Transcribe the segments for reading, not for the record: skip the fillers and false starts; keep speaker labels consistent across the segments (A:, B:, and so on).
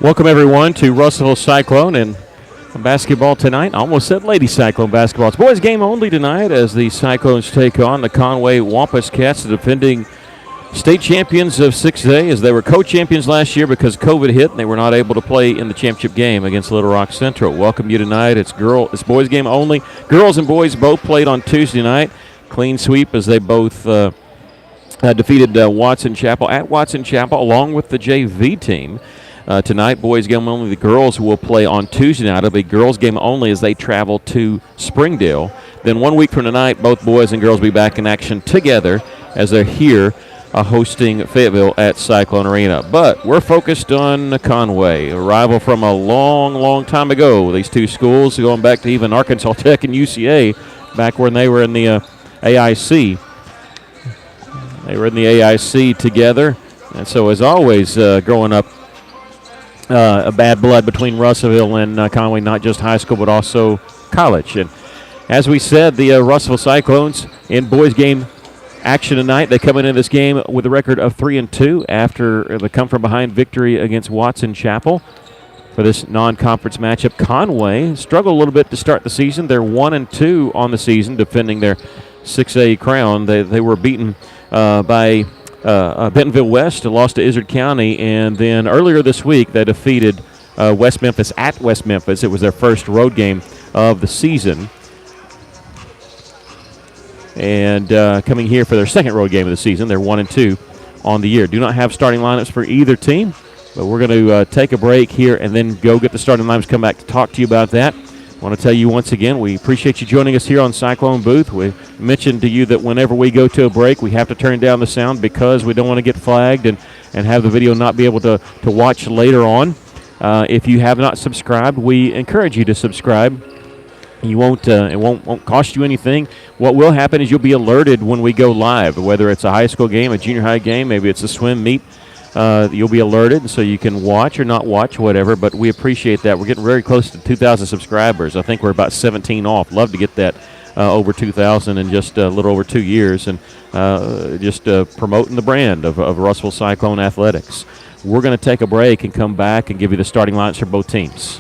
A: Welcome, everyone, to Russellville Cyclone and basketball tonight. I almost said Lady Cyclone basketball. It's boys' game only tonight as the Cyclones take on the Conway Wampus Cats, the defending state champions of 6A, as they were co-champions last year because COVID hit and they were not able to play in the championship game against Little Rock Central. Welcome you tonight. It's boys' game only. Girls and boys both played on Tuesday night. Clean sweep as they both defeated Watson Chapel at Watson Chapel along with the JV team. Tonight, boys game only. The girls will play on Tuesday night. It'll be girls game only as they travel to Springdale. Then 1 week from tonight, both boys and girls will be back in action together as they're here hosting Fayetteville at Cyclone Arena. But we're focused on Conway, a rival from a long, long time ago. These two schools going back to even Arkansas Tech and UCA back when they were in the AIC. They were in the AIC together. And so, as always, growing up, a bad blood between Russellville and Conway, not just high school but also college. And as we said, the Russellville Cyclones in boys game action tonight. They come into this game with a record of 3-2 after the come-from-behind victory against Watson Chapel. For this non-conference matchup, Conway struggled a little bit to start the season. They're 1-2 on the season, defending their 6A crown. They were beaten by Bentonville West, lost to Izard County, and then earlier this week they defeated West Memphis at West Memphis. It was their first road game of the season. And coming here for their second road game of the season, they're 1-2 on the year. Do not have starting lineups for either team, but we're going to take a break here and then go get the starting lineups, come back to talk to you about that. I want to tell you once again, we appreciate you joining us here on Cyclone Booth. We mentioned to you that whenever we go to a break, we have to turn down the sound because we don't want to get flagged and have the video not be able to watch later on. If you have not subscribed, we encourage you to subscribe. You won't. It won't cost you anything. What will happen is you'll be alerted when we go live, whether it's a high school game, a junior high game, maybe it's a swim meet. You'll be alerted, so you can watch or not watch, whatever, but we appreciate that. We're getting very close to 2,000 subscribers. I think we're about 17 off. Love to get that over 2,000 in just a little over 2 years, and just promoting the brand of Russellville Cyclone Athletics. We're going to take a break and come back and give you the starting lineups for both teams.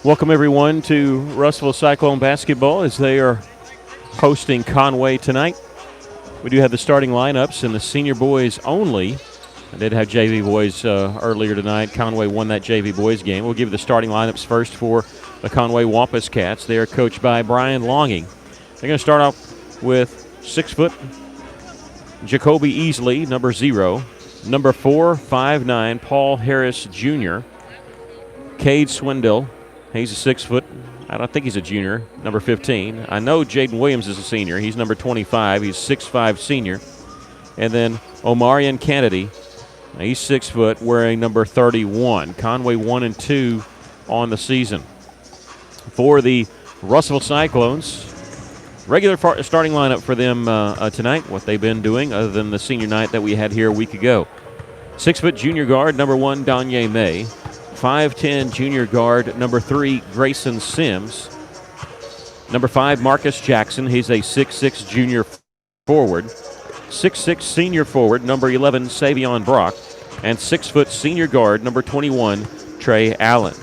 A: Welcome, everyone, to Russellville Cyclone basketball as they are hosting Conway tonight. We do have the starting lineups and the senior boys only. I did have JV boys earlier tonight. Conway won that JV boys game. We'll give you the starting lineups first for the Conway Wampus Cats. They are coached by Brian Longing. They're going to start off with 6' Jacoby Easley, number 0. Number 4, 5'9", Paul Harris Jr. Cade Swindle. He's a 6 foot. I don't think he's a junior, number 15. I know Jaden Williams is a senior. He's number 25. He's 6'5" senior. And then Omarion Kennedy. He's 6 foot, wearing number 31. Conway 1 and 2 on the season. For the Russellville Cyclones, regular starting lineup for them tonight, what they've been doing other than the senior night that we had here a week ago. 6 foot junior guard, number 1, Danye May. 5'10" junior guard, number 3, Grayson Sims. Number 5, Marcus Jackson. He's a 6'6" junior forward. 6'6" senior forward, number 11, Savion Brock. And 6 foot senior guard, number 21, Trey Allen.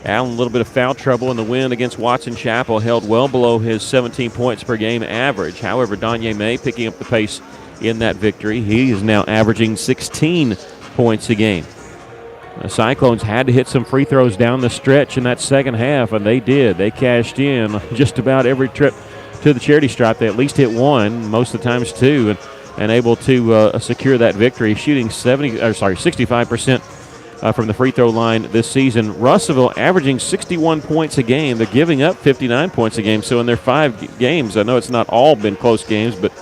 A: Allen, a little bit of foul trouble in the win against Watson Chapel, held well below his 17 points per game average. However, Danye May picking up the pace in that victory. He is now averaging 16 points a game. The Cyclones had to hit some free throws down the stretch in that second half, and they did. They cashed in just about every trip to the charity stripe. They at least hit one, most of the times two, and able to secure that victory, shooting 65% from the free throw line this season. Russellville averaging 61 points a game. They're giving up 59 points a game. So in their 5 games, I know it's not all been close games, but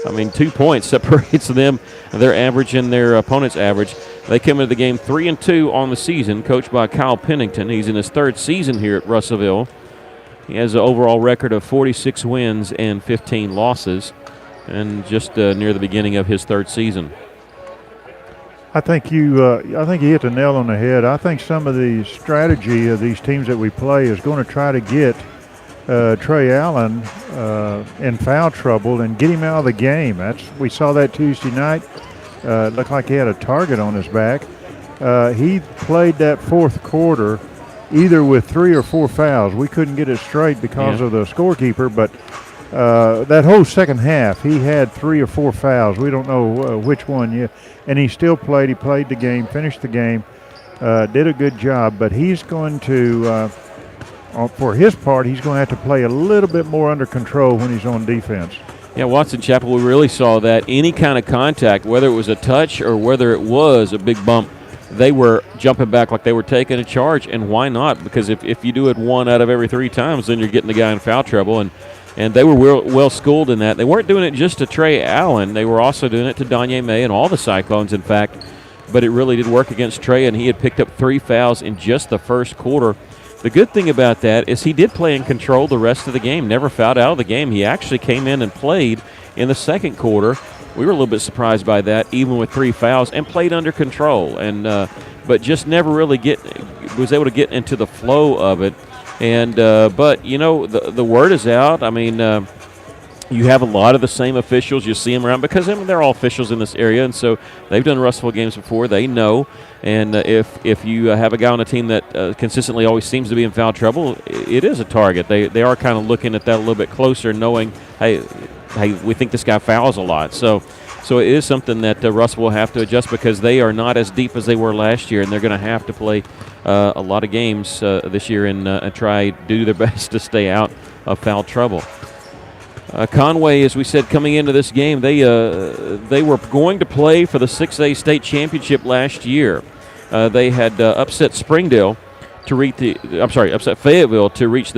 A: 2 points separates them, their average and their opponent's average. They come into the game 3-2 on the season, coached by Kyle Pennington. He's in his 3rd season here at Russellville. He has an overall record of 46 wins and 15 losses, and just near the beginning of his 3rd season.
B: I think you hit the nail on the head. I think some of the strategy of these teams that we play is going to try to get Trey Allen in foul trouble and get him out of the game. We saw that Tuesday night. It looked like he had a target on his back. He played that 4th quarter either with 3 or 4 fouls. We couldn't get it straight because of the scorekeeper, but that whole second half, he had 3 or 4 fouls. We don't know which one yet. And he still played. He played the game, finished the game, did a good job. But he's going to, for his part, he's going to have to play a little bit more under control when he's on defense.
A: Yeah, Watson Chapel, we really saw that. Any kind of contact, whether it was a touch or whether it was a big bump, they were jumping back like they were taking a charge. And why not? Because if you do it 1 out of every 3 times, then you're getting the guy in foul trouble. And they were well schooled in that. They weren't doing it just to Trey Allen. They were also doing it to Danye May and all the Cyclones, in fact. But it really did work against Trey, and he had picked up 3 fouls in just the 1st quarter. The good thing about that is he did play in control the rest of the game, never fouled out of the game. He actually came in and played in the 2nd quarter. We were a little bit surprised by that, even with 3 fouls, and played under control. And but just never really was able to get into the flow of it. And but the word is out. You have a lot of the same officials. You see them around because they're all officials in this area, and so they've done Russellville games before. They know. And if you have a guy on a team that consistently always seems to be in foul trouble, it is a target. They are kind of looking at that a little bit closer, knowing, hey, we think this guy fouls a lot. So it is something that Russell will have to adjust because they are not as deep as they were last year, and they're going to have to play a lot of games this year and try to do their best to stay out of foul trouble. Conway, as we said, coming into this game, they were going to play for the 6A state championship last year. They had upset Fayetteville to reach the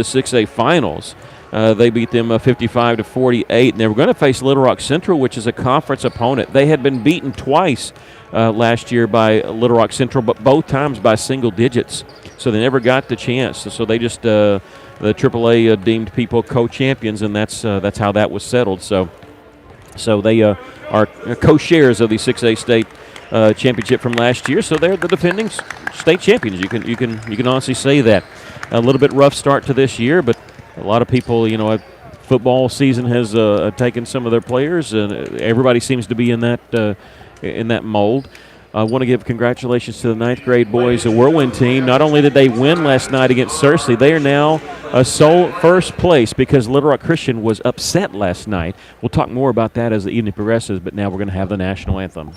A: 6A finals. They beat them 55-48, and they were going to face Little Rock Central, which is a conference opponent. They had been beaten twice last year by Little Rock Central, but both times by single digits. So they never got the chance. So they just the AAA deemed people co-champions, and that's how that was settled. So they are co-shares of the 6A state championship from last year. So they're the defending state champions. You can honestly say that. A little bit rough start to this year, but a lot of people, football season has taken some of their players, and everybody seems to be in that mold. I want to give congratulations to the 9th grade boys, the Whirlwind team. Not only did they win last night against Searcy, they are now a sole first place because Little Rock Christian was upset last night. We'll talk more about that as the evening progresses, but now we're going to have the national anthem.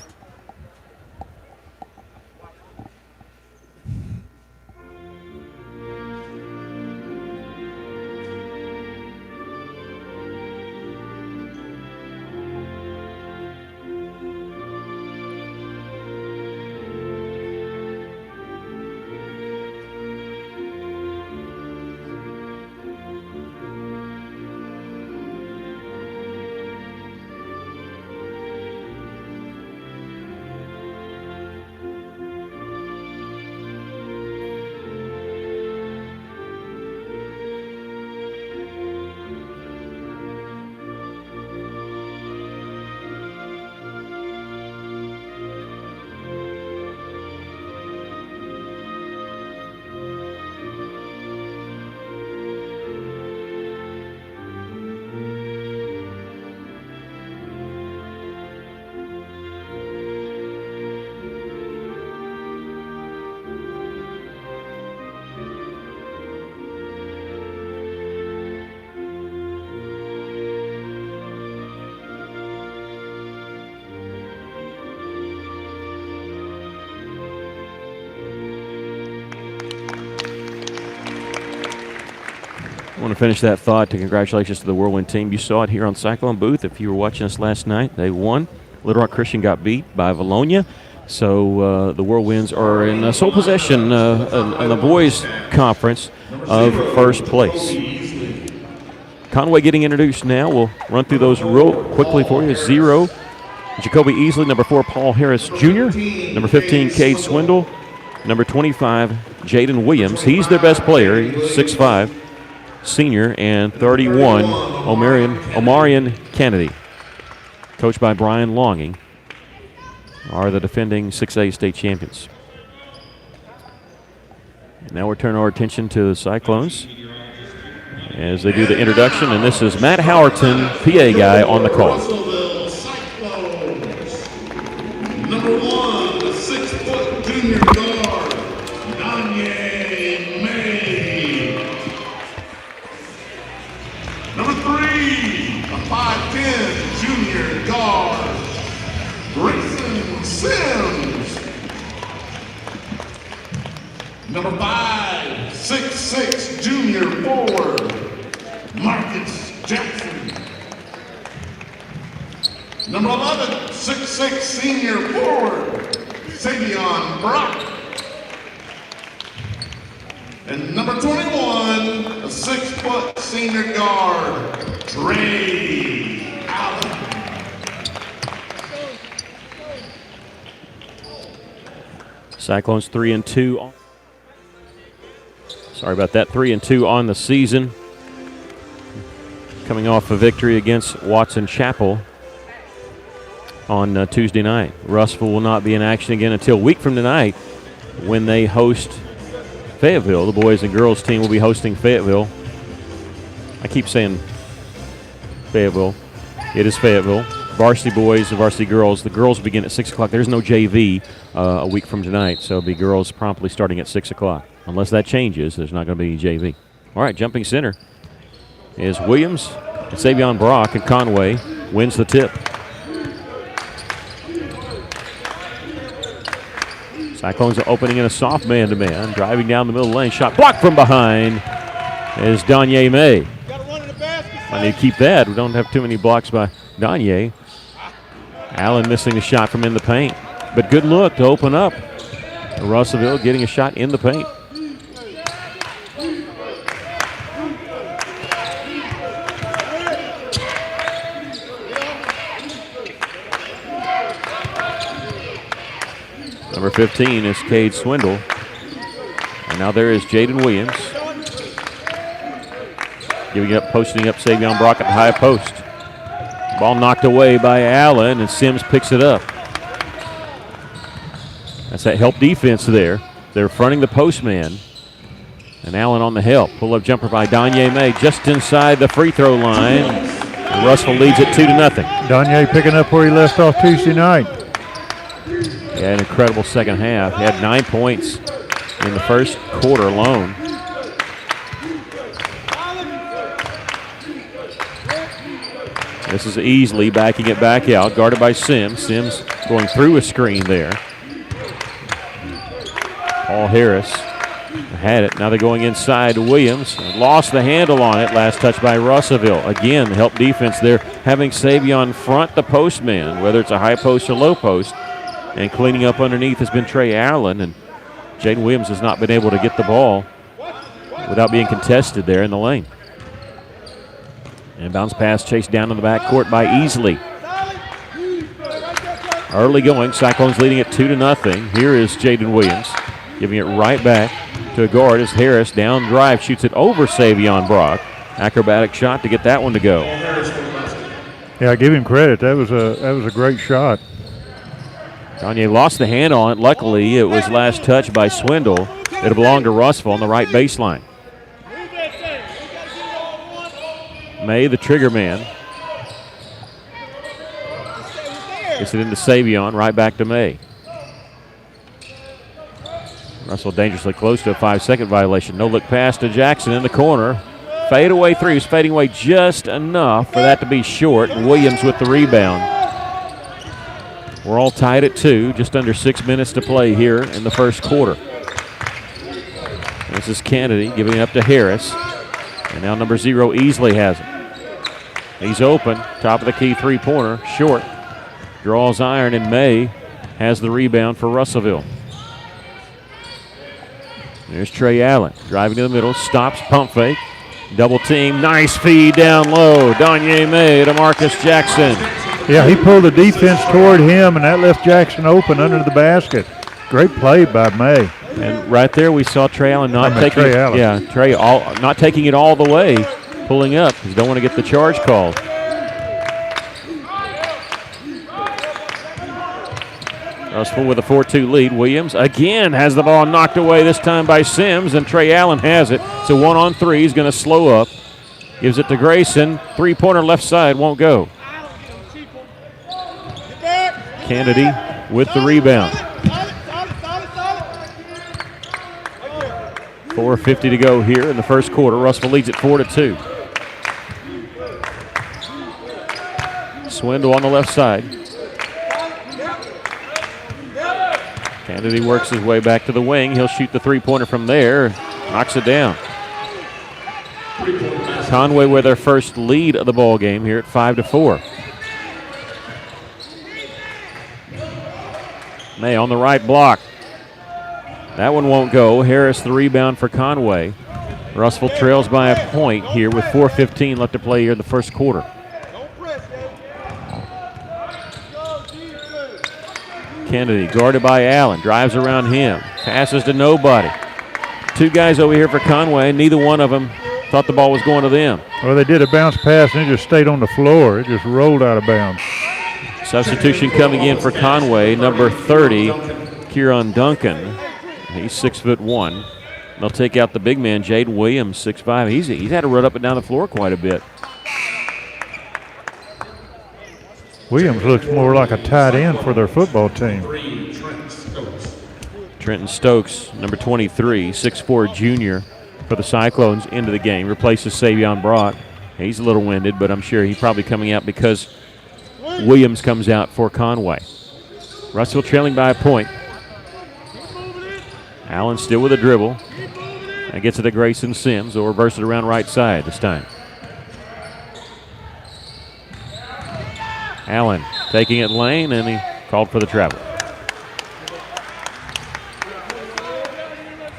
A: I want to finish that thought to congratulations to the Whirlwind team. You saw it here on Cyclone Booth. If you were watching us last night, they won. Little Rock Christian got beat by Valonia. So the Whirlwinds are in sole possession in the boys' conference of first place. Conway getting introduced now. We'll run through those real quickly for you. 0, Jacoby Easley. Number 4, Paul Harris Jr. Number 15, Cade Swindle. Number 25, Jaden Williams. He's their best player. He's 6'5". Senior, and 31, Omarion Kennedy, coached by Brian Longing, are the defending 6A state champions. And now we're turning our attention to the Cyclones as they do the introduction, and this is Matt Howerton, PA guy, on the call.
C: Number 1, the 6-foot junior guard, Danye May. Number 3, the 5'10" junior guard, Grayson Sims. Number 5, 6'6" junior forward, Marcus Jackson. Number 11, 6'6" senior forward, Savion Brock. And number 21, a 6-foot senior guard, Trey Allen.
A: Cyclones 3-2. Sorry about that. 3-2 on the season. Coming off a victory against Watson Chapel on Tuesday night. Russellville will not be in action again until a week from tonight when they host Fayetteville. The boys and girls team will be hosting Fayetteville. I keep saying Fayetteville. It is Fayetteville. Varsity boys and varsity girls. The girls begin at 6 o'clock. There's no JV a week from tonight, so it'll be girls promptly starting at 6 o'clock. Unless that changes, there's not going to be JV. All right, jumping center is Williams. And Savion Brock, and Conway wins the tip. Cyclones are opening in a soft man-to-man. Driving down the middle of the lane. Shot blocked from behind is Danye May. I need to keep that. We don't have too many blocks by Danye. Allen missing the shot from in the paint. But good look to open up. Russellville getting a shot in the paint. Number 15 is Cade Swindle. And now there is Jaden Williams. Posting up Savion Brock at the high post. Ball knocked away by Allen, and Sims picks it up. That's that help defense there. They're fronting the post man. And Allen on the help. Pull-up jumper by Danye May just inside the free throw line. And Russell leads it 2-0.
B: Danye picking up where he left off Tuesday night.
A: He had an incredible second half. He had 9 points in the first quarter alone. This is easily backing it back out, guarded by Sims. Sims going through a screen there. Paul Harris had it. Now they're going inside to Williams. Lost the handle on it. Last touch by Russellville. Again, help defense there. Having Savion front the postman, whether it's a high post or low post. And cleaning up underneath has been Trey Allen. And Jaden Williams has not been able to get the ball without being contested there in the lane. And bounce pass chased down in the backcourt by Easley. Early going. Cyclones leading it 2-0. Here is Jaden Williams giving it right back to a guard as Harris down drive shoots it over Savion Brock. Acrobatic shot to get that one to go.
B: Yeah, give him credit. That was a great shot.
A: Kanye lost the hand on it. Luckily, it was last touch by Swindle. It belonged to Russell on the right baseline. May, the trigger man. Gets it into Savion, right back to May. Russell dangerously close to a 5-second violation. No look pass to Jackson in the corner. Fade away three. He's fading away just enough for that to be short. Williams with the rebound. We're all tied at 2. Just under 6 minutes to play here in the first quarter. This is Kennedy giving it up to Harris. And now number 0 Easley has it. He's open. Top of the key three-pointer. Short. Draws iron, and May has the rebound for Russellville. There's Trey Allen driving to the middle. Stops, pump fake. Double team. Nice feed down low. Donye May to Marcus Jackson.
B: Yeah, he pulled the defense toward him, and that left Jackson open under the basket. Great play by May.
A: And right there we saw Trey Allen not taking it all the way, pulling up because don't want to get the charge called. Russell with a 4-2 lead. Williams again has the ball knocked away, this time by Sims, and Trey Allen has it. It's a 1-on-3. He's going to slow up. Gives it to Grayson. Three-pointer left side won't go. Kennedy with the rebound. 4:50 to go here in the first quarter. Russell leads it 4-2. Swindle on the left side. Kennedy works his way back to the wing. He'll shoot the three-pointer from there. Knocks it down. Conway with their first lead of the ball game here at 5-4. May on the right block. That one won't go. Harris the rebound for Conway. Russell trails by a point here with 4:15 left to play here in the first quarter. Kennedy guarded by Allen. Drives around him. Passes to nobody. Two guys over here for Conway. Neither one of them thought the ball was going to them.
B: Well, they did a bounce pass and it just stayed on the floor. It just rolled out of bounds.
A: Substitution coming in for Conway. Number 30, Kieran Duncan. He's 6'1". They'll take out the big man, Jaden Williams, 6'5". He's had to run up and down the floor quite a bit.
B: Williams looks more like a tight end for their football team.
A: Trenton Stokes, number 23, 6'4" junior for the Cyclones into the game. Replaces Savion Brock. He's a little winded, but I'm sure he's probably coming out because Williams comes out for Conway. Russell trailing by a point. Allen still with a dribble. And gets it to Grayson Sims. They'll reverse it around right side this time. Allen taking it lane, and he called for the travel.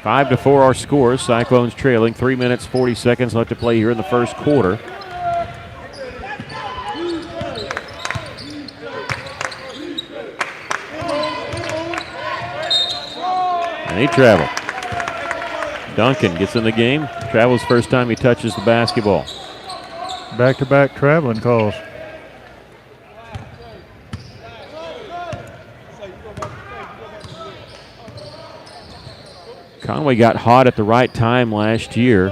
A: 5-4 our scores. Cyclones trailing. 3 minutes, 40 seconds left to play here in the first quarter. And he traveled. Duncan gets in the game. Travels first time he touches the basketball.
B: Back-to-back traveling calls. Conway got hot at the right time last year.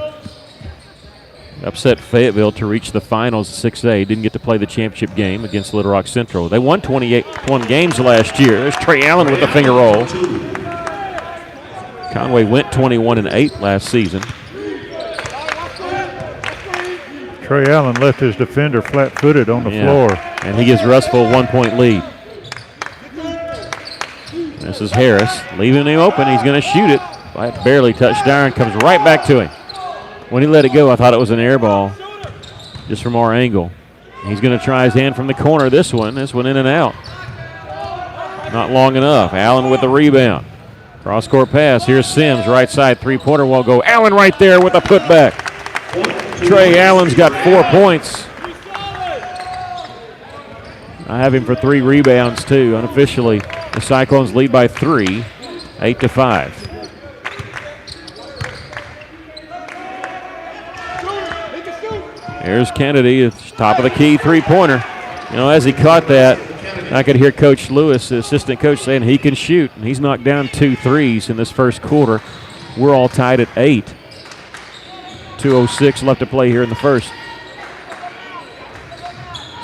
A: upset Fayetteville to reach the finals 6A. Didn't get to play the championship game against Little Rock Central. They won 21 games last year. There's Trey Allen with the finger roll. Conway went 21-8 last season.
B: Trey Allen left his defender flat-footed on the floor.
A: And he gives Russellville a 1-point lead. This is Harris leaving him open. He's going to shoot it. Barely touched iron, comes right back to him. When he let it go, I thought it was an air ball just from our angle. He's going to try his hand from the corner. This one in and out. Not long enough. Allen with the rebound. Cross-court pass. Here's Sims, right side three-pointer will go. Allen right there with a putback. Trey Allen's got 4 points. I have him for 3 rebounds, too. Unofficially, the Cyclones lead by 3, 8-5. Here's Kennedy, top of the key three-pointer. You know, as he caught that, I could hear Coach Lewis, the assistant coach, saying he can shoot. And he's knocked down 2 threes in this first quarter. We're all tied at 8. 2:06 left to play here in the first.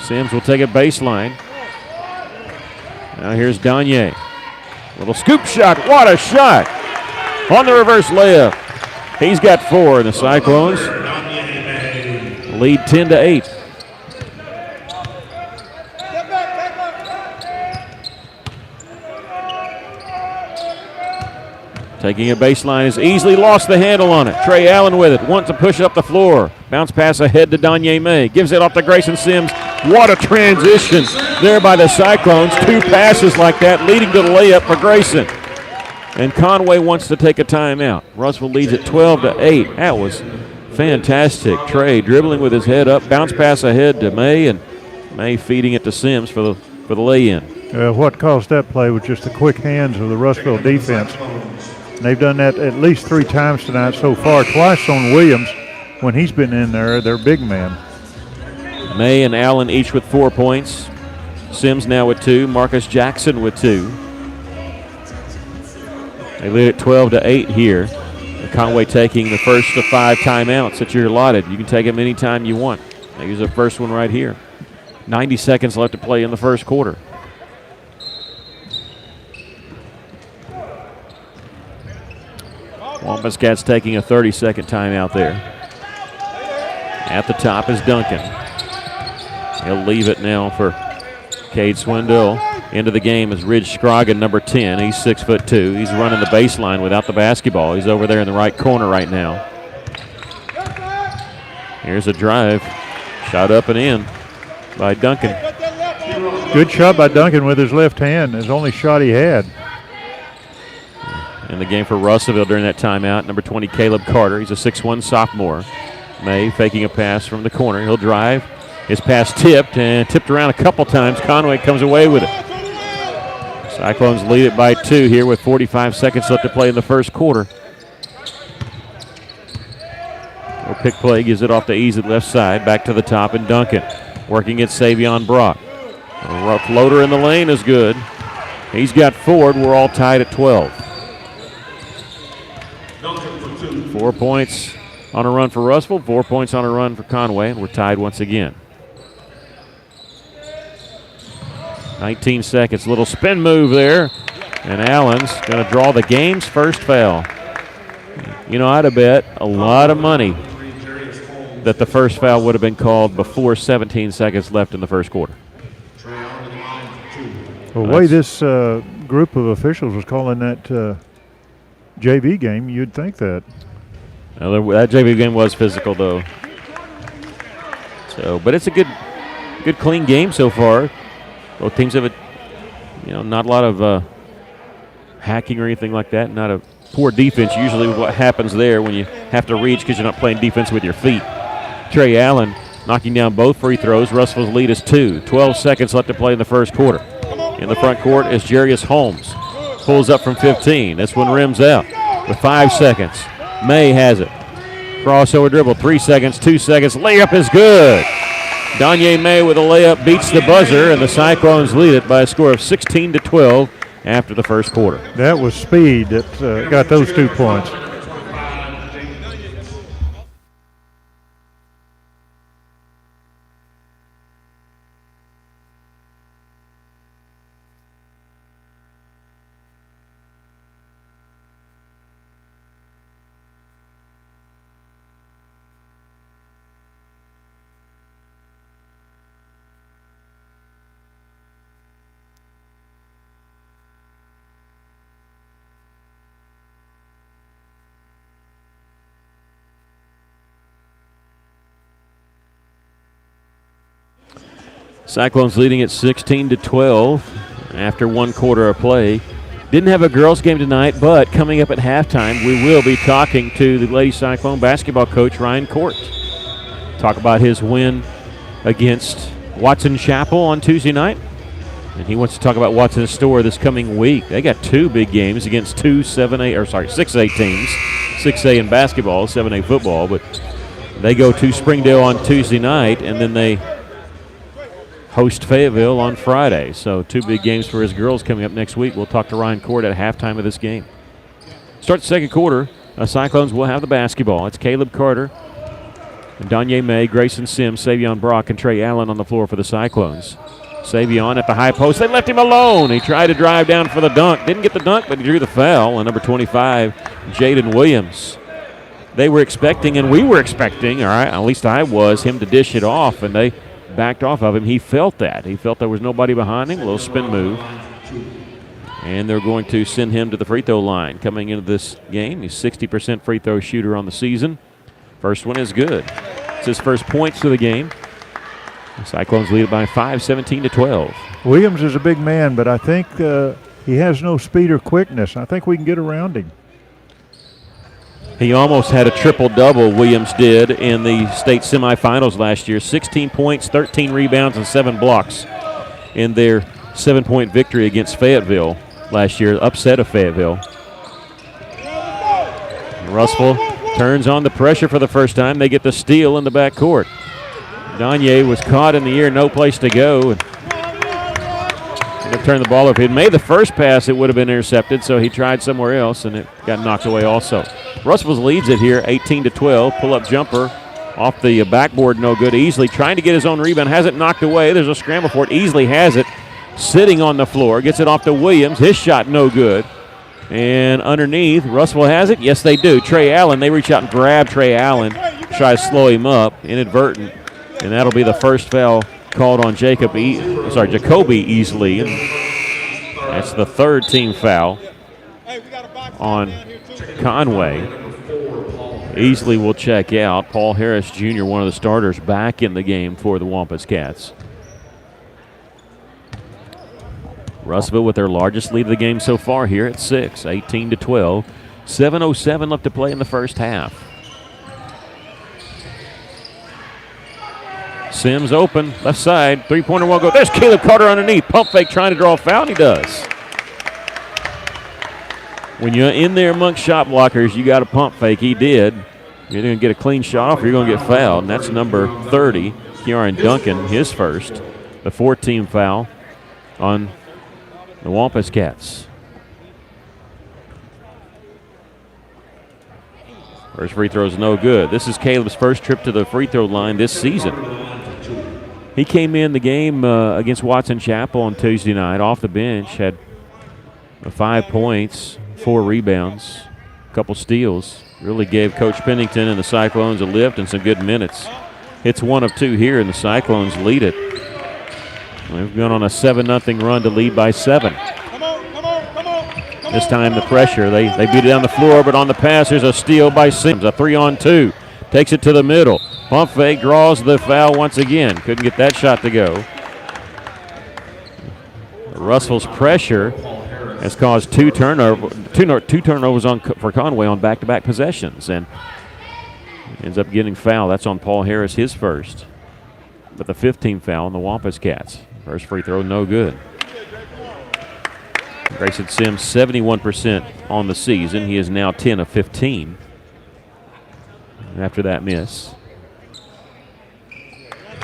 A: Sims will take a baseline. Now here's Danye. Little scoop shot. What a shot! On the reverse layup. He's got 4 in the Cyclones. Lead 10-8. Taking a baseline is easily lost the handle on it. Trey Allen with it. Wants to push up the floor. Bounce pass ahead to Danye May. Gives it off to Grayson Sims. What a transition there by the Cyclones. 2 passes like that leading to the layup for Grayson. And Conway wants to take a timeout. Russellville leads at 12-8. That was fantastic. Trey dribbling with his head up. Bounce pass ahead to May, and May feeding it to Sims for the lay-in.
B: What caused that play was just the quick hands of the Russellville defense. And they've done that at least 3 times tonight so far. Twice on Williams when he's been in there, their big man.
A: May and Allen each with 4 points. Sims now with 2. Marcus Jackson with 2. They lead at 12-8 here. Conway taking the first of 5 timeouts that you're allotted. You can take them anytime you want. They use the first one right here. 90 seconds left to play in the first quarter. Wampus Cats taking a 30-second timeout there. At the top is Duncan. He'll leave it now for Cade Swindell. Into the game is Ridge Scroggin, number 10. He's 6'2". He's running the baseline without the basketball. He's over there in the right corner right now. Here's a drive. Shot up and in by Duncan.
B: Good shot by Duncan with his left hand. His only shot he had.
A: In the game for Russellville during that timeout, number 20, Caleb Carter. He's a 6'1" sophomore. May faking a pass from the corner. He'll drive. His pass tipped around a couple times. Conway comes away with it. Cyclones lead it by 2 here with 45 seconds left to play in the first quarter. A pick play gives it off to Easy left side. Back to the top and Duncan working at Savion Brock. A rough floater in the lane is good. He's got 4. We're all tied at 12. 4 points on a run for Russellville, 4 points on a run for Conway, and we're tied once again. 19 seconds, little spin move there, and Allen's going to draw the game's first foul. You know, I'd have bet a lot of money that the first foul would have been called before 17 seconds left in the first quarter.
B: The way this group of officials was calling that JV game, you'd think that.
A: Now, that JV game was physical, though. So, but it's a good, clean game so far. Both teams have not a lot of hacking or anything like that. Not a poor defense. Usually, what happens there when you have to reach because you're not playing defense with your feet. Trey Allen knocking down both free throws. Russellville's lead is 2. 12 seconds left to play in the first quarter. In the front court is Jarius Holmes. Pulls up from 15. This one rims out with 5 seconds. May has it. Crossover dribble, 3 seconds, 2 seconds. Layup is good. Danye May with a layup beats the buzzer, and the Cyclones lead it by a score of 16-12 after the first quarter.
B: That was speed that got those 2 points.
A: Cyclones leading at 16-12 after 1 quarter of play. Didn't have a girls' game tonight, but coming up at halftime, we will be talking to the Lady Cyclone basketball coach, Ryan Court. Talk about his win against Watson Chapel on Tuesday night. And he wants to talk about what's in store this coming week. They got 2 big games against 6A teams. 6A in basketball, 7A football, but they go to Springdale on Tuesday night, and then they host Fayetteville on Friday. So 2 big games for his girls coming up next week. We'll talk to Ryan Court at halftime of this game. Start the second quarter. Cyclones will have the basketball. It's Caleb Carter, Danye May, Grayson Sims, Savion Brock, and Trey Allen on the floor for the Cyclones. Savion at the high post. They left him alone. He tried to drive down for the dunk. Didn't get the dunk, but he drew the foul. And number 25, Jaden Williams. They were expecting, and we were expecting, all right, at least I was, him to dish it off, and they backed off of him. He felt that. He felt there was nobody behind him. A little spin move. And they're going to send him to the free throw line. Coming into this game, he's 60% free throw shooter on the season. First one is good. It's his first points of the game. The Cyclones lead it by 5, 17-12.
B: Williams is a big man, but I think he has no speed or quickness. I think we can get around him.
A: He almost had a triple-double, Williams did, in the state semifinals last year. 16 points, 13 rebounds, and 7 blocks in their 7-point victory against Fayetteville last year, upset of Fayetteville. Russell turns on the pressure for the first time. They get the steal in the backcourt. Danye was caught in the air, no place to go. And they turned the ball over. If he had made the first pass, it would have been intercepted, so he tried somewhere else, and it got knocked away also. Russell's leads it here, 18-12. Pull-up jumper off the backboard, no good. Easley trying to get his own rebound, has it knocked away. There's a scramble for it. Easley has it, sitting on the floor, gets it off to Williams. His shot no good. And underneath, Russell has it. Yes, they do. Trey Allen, they reach out and grab Trey Allen, try to slow him up, inadvertent. And that'll be the first foul called on Jacoby Easley. And that's the 3rd team foul on Conway. Easley will check out. Paul Harris Jr., one of the starters, back in the game for the Wampus Cats. Russellville with their largest lead of the game so far here at 6, 18-12. 7:07 left to play in the first half. Sims open, left side, 3-pointer won't go. There's Caleb Carter underneath. Pump fake trying to draw a foul, and he does. When you're in there amongst shot blockers, you got a pump fake. He did. You're going to get a clean shot off or you're going to get fouled, and that's number 30, Kieran Duncan, his first. The 4th-team foul on the Wampus Cats. First free throw is no good. This is Caleb's first trip to the free throw line this season. He came in the game against Watson Chapel on Tuesday night off the bench, had 5 points, 4 rebounds, a couple steals. Really gave Coach Pennington and the Cyclones a lift and some good minutes. Hits 1 of 2 here, and the Cyclones lead it. They've gone on a 7-0 run to lead by 7. This time the pressure, they beat it down the floor, but on the pass there's a steal by Sims, a 3-on-2. Takes it to the middle. Pump fake, draws the foul once again. Couldn't get that shot to go. Russell's pressure has caused 2 turnovers for Conway on back-to-back possessions, and ends up getting fouled. That's on Paul Harris, his first. But the 15th foul on the Wampus Cats. First free throw, no good. Grayson Sims, 71% on the season. He is now 10 of 15 after that miss.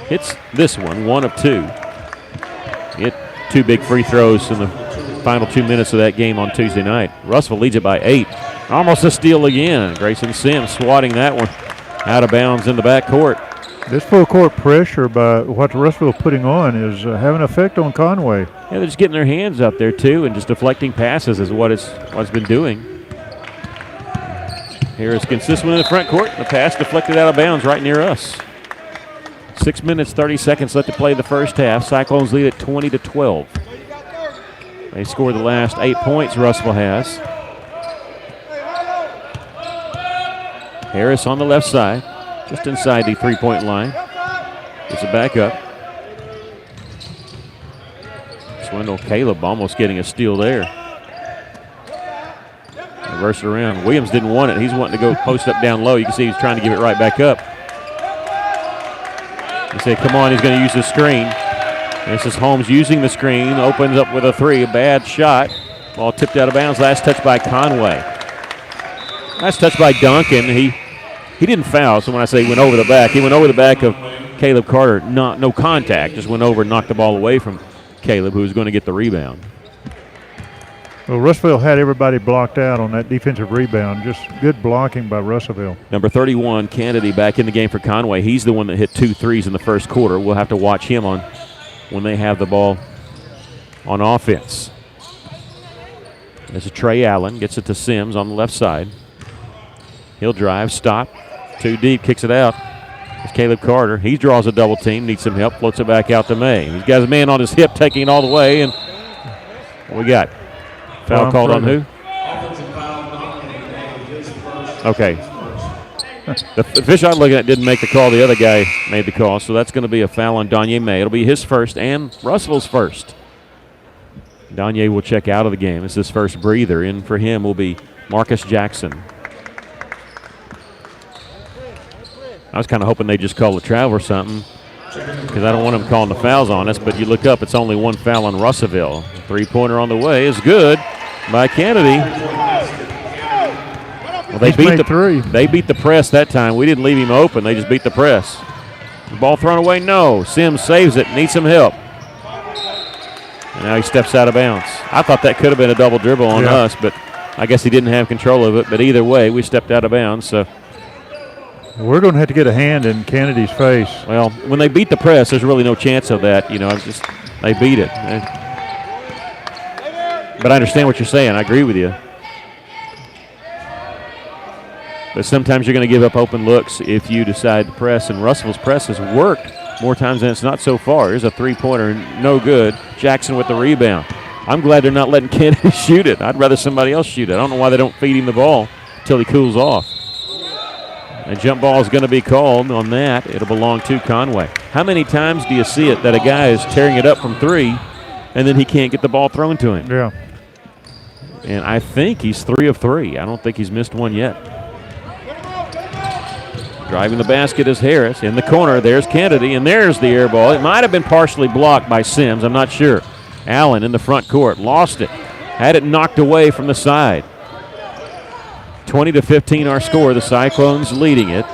A: Hits this one, 1 of 2. Hit 2 big free throws in the final 2 minutes of that game on Tuesday night. Russell leads it by 8. Almost a steal again. Grayson Sims swatting that one out of bounds in the backcourt.
B: This full court pressure by what Russellville putting on is having an effect on Conway.
A: Yeah, they're just getting their hands up there too and just deflecting passes is what it's been doing. Harris consistent in the front court. The pass deflected out of bounds right near us. 6 minutes, 30 seconds left to play the first half. Cyclones lead at 20-12. They scored the last 8 points Russellville has. Harris on the left side, just inside the 3-point line. Gets it back up. Swindle, Caleb almost getting a steal there. Reverse it around. Williams didn't want it. He's wanting to go post up down low. You can see he's trying to give it right back up. He said, come on, he's going to use the screen. This is Holmes using the screen. Opens up with a three. A bad shot. Ball tipped out of bounds. Last touch by Conway. Last touch by Duncan. He didn't foul, so when I say he went over the back, he went over the back of Caleb Carter. No contact. Just went over and knocked the ball away from Caleb, who was going to get the rebound.
B: Well, Russellville had everybody blocked out on that defensive rebound. Just good blocking by Russellville.
A: Number 31, Kennedy, back in the game for Conway. He's the one that hit 2 threes in the first quarter. We'll have to watch him on when they have the ball on offense. There's a Trey Allen. Gets it to Sims on the left side. He'll drive, stop. Too deep, kicks it out. It's Caleb Carter. He draws a double team, needs some help, floats it back out to May. He's got his man on his hip, taking it all the way, and what we got? Foul called on who? Okay. The official I'm looking at didn't make the call. The other guy made the call, so that's going to be a foul on Donye May. It'll be his first and Russell's first. Donye will check out of the game. It's his first breather. In for him will be Marcus Jackson. I was kind of hoping they'd just call a travel or something because I don't want them calling the fouls on us, but you look up, it's only one foul on Russellville. Three-pointer on the way is good by Kennedy. Well, they beat the press that time. We didn't leave him open. They just beat the press. The ball thrown away? No. Sims saves it. Needs some help. And now he steps out of bounds. I thought that could have been a double dribble on us, but I guess he didn't have control of it. But either way, we stepped out of bounds, so.
B: We're going to have to get a hand in Kennedy's face.
A: Well, when they beat the press, there's really no chance of that. You know, it's just they beat it. But I understand what you're saying. I agree with you. But sometimes you're going to give up open looks if you decide to press, and Russell's press has worked more times than it's not so far. Here's a three-pointer, no good. Jackson with the rebound. I'm glad they're not letting Kennedy shoot it. I'd rather somebody else shoot it. I don't know why they don't feed him the ball until he cools off. A jump ball is going to be called on that. It'll belong to Conway. How many times do you see it that a guy is tearing it up from three and then he can't get the ball thrown to him?
B: Yeah.
A: And I think he's 3 of 3. I don't think he's missed one yet. Driving the basket is Harris. In the corner, there's Kennedy, and there's the air ball. It might have been partially blocked by Sims. I'm not sure. Allen in the front court. Lost it. Had it knocked away from the side. 20-15 our score. The Cyclones leading it.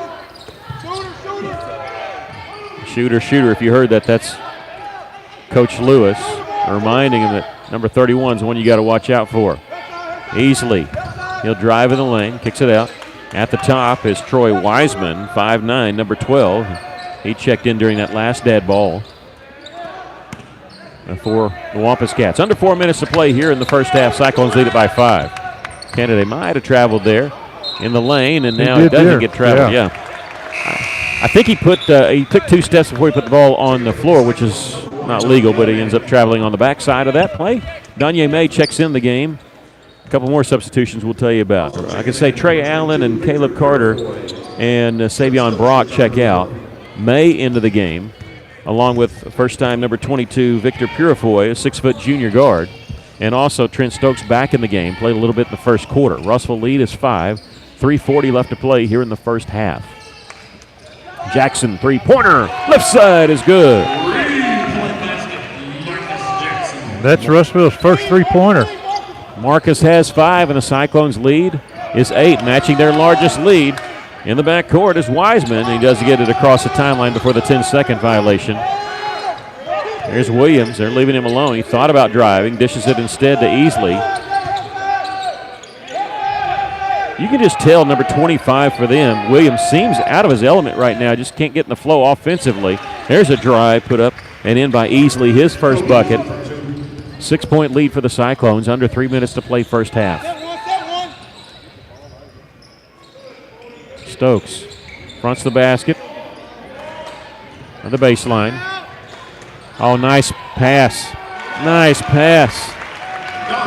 A: Shooter. If you heard that, that's Coach Lewis reminding him that number 31 is the one you got to watch out for. Easily. He'll drive in the lane, kicks it out. At the top is Troy Wiseman, 5'9", number 12. He checked in during that last dead ball for the Wampus Cats. Under 4 minutes to play here in the first half. Cyclones lead it by 5. Kennedy might have traveled there in the lane, and now it doesn't get traveled. Yeah. I think he took 2 steps before he put the ball on the floor, which is not legal, but he ends up traveling on the backside of that play. Donye May checks in the game. A couple more substitutions we'll tell you about. I can say Trey Allen and Caleb Carter and Savion Brock check out. May into the game, along with first-time number 22 Victor Purifoy, a 6-foot junior guard. And also Trent Stokes back in the game, played a little bit in the first quarter. Russell lead is 5, 3:40 left to play here in the first half. Jackson, three-pointer, left side is good.
B: That's Russellville's first three-pointer.
A: Marcus has 5, and the Cyclones lead is 8, matching their largest lead. In the backcourt is Wiseman. He does get it across the timeline before the 10-second violation. There's Williams. They're leaving him alone. He thought about driving, dishes it instead to Easley. You can just tell number 25 for them. Williams seems out of his element right now, just can't get in the flow offensively. There's a drive put up and in by Easley, his first bucket. 6-point lead for the Cyclones, under 3 minutes to play first half. Stokes fronts the basket on the baseline. Oh, nice pass. Nice pass.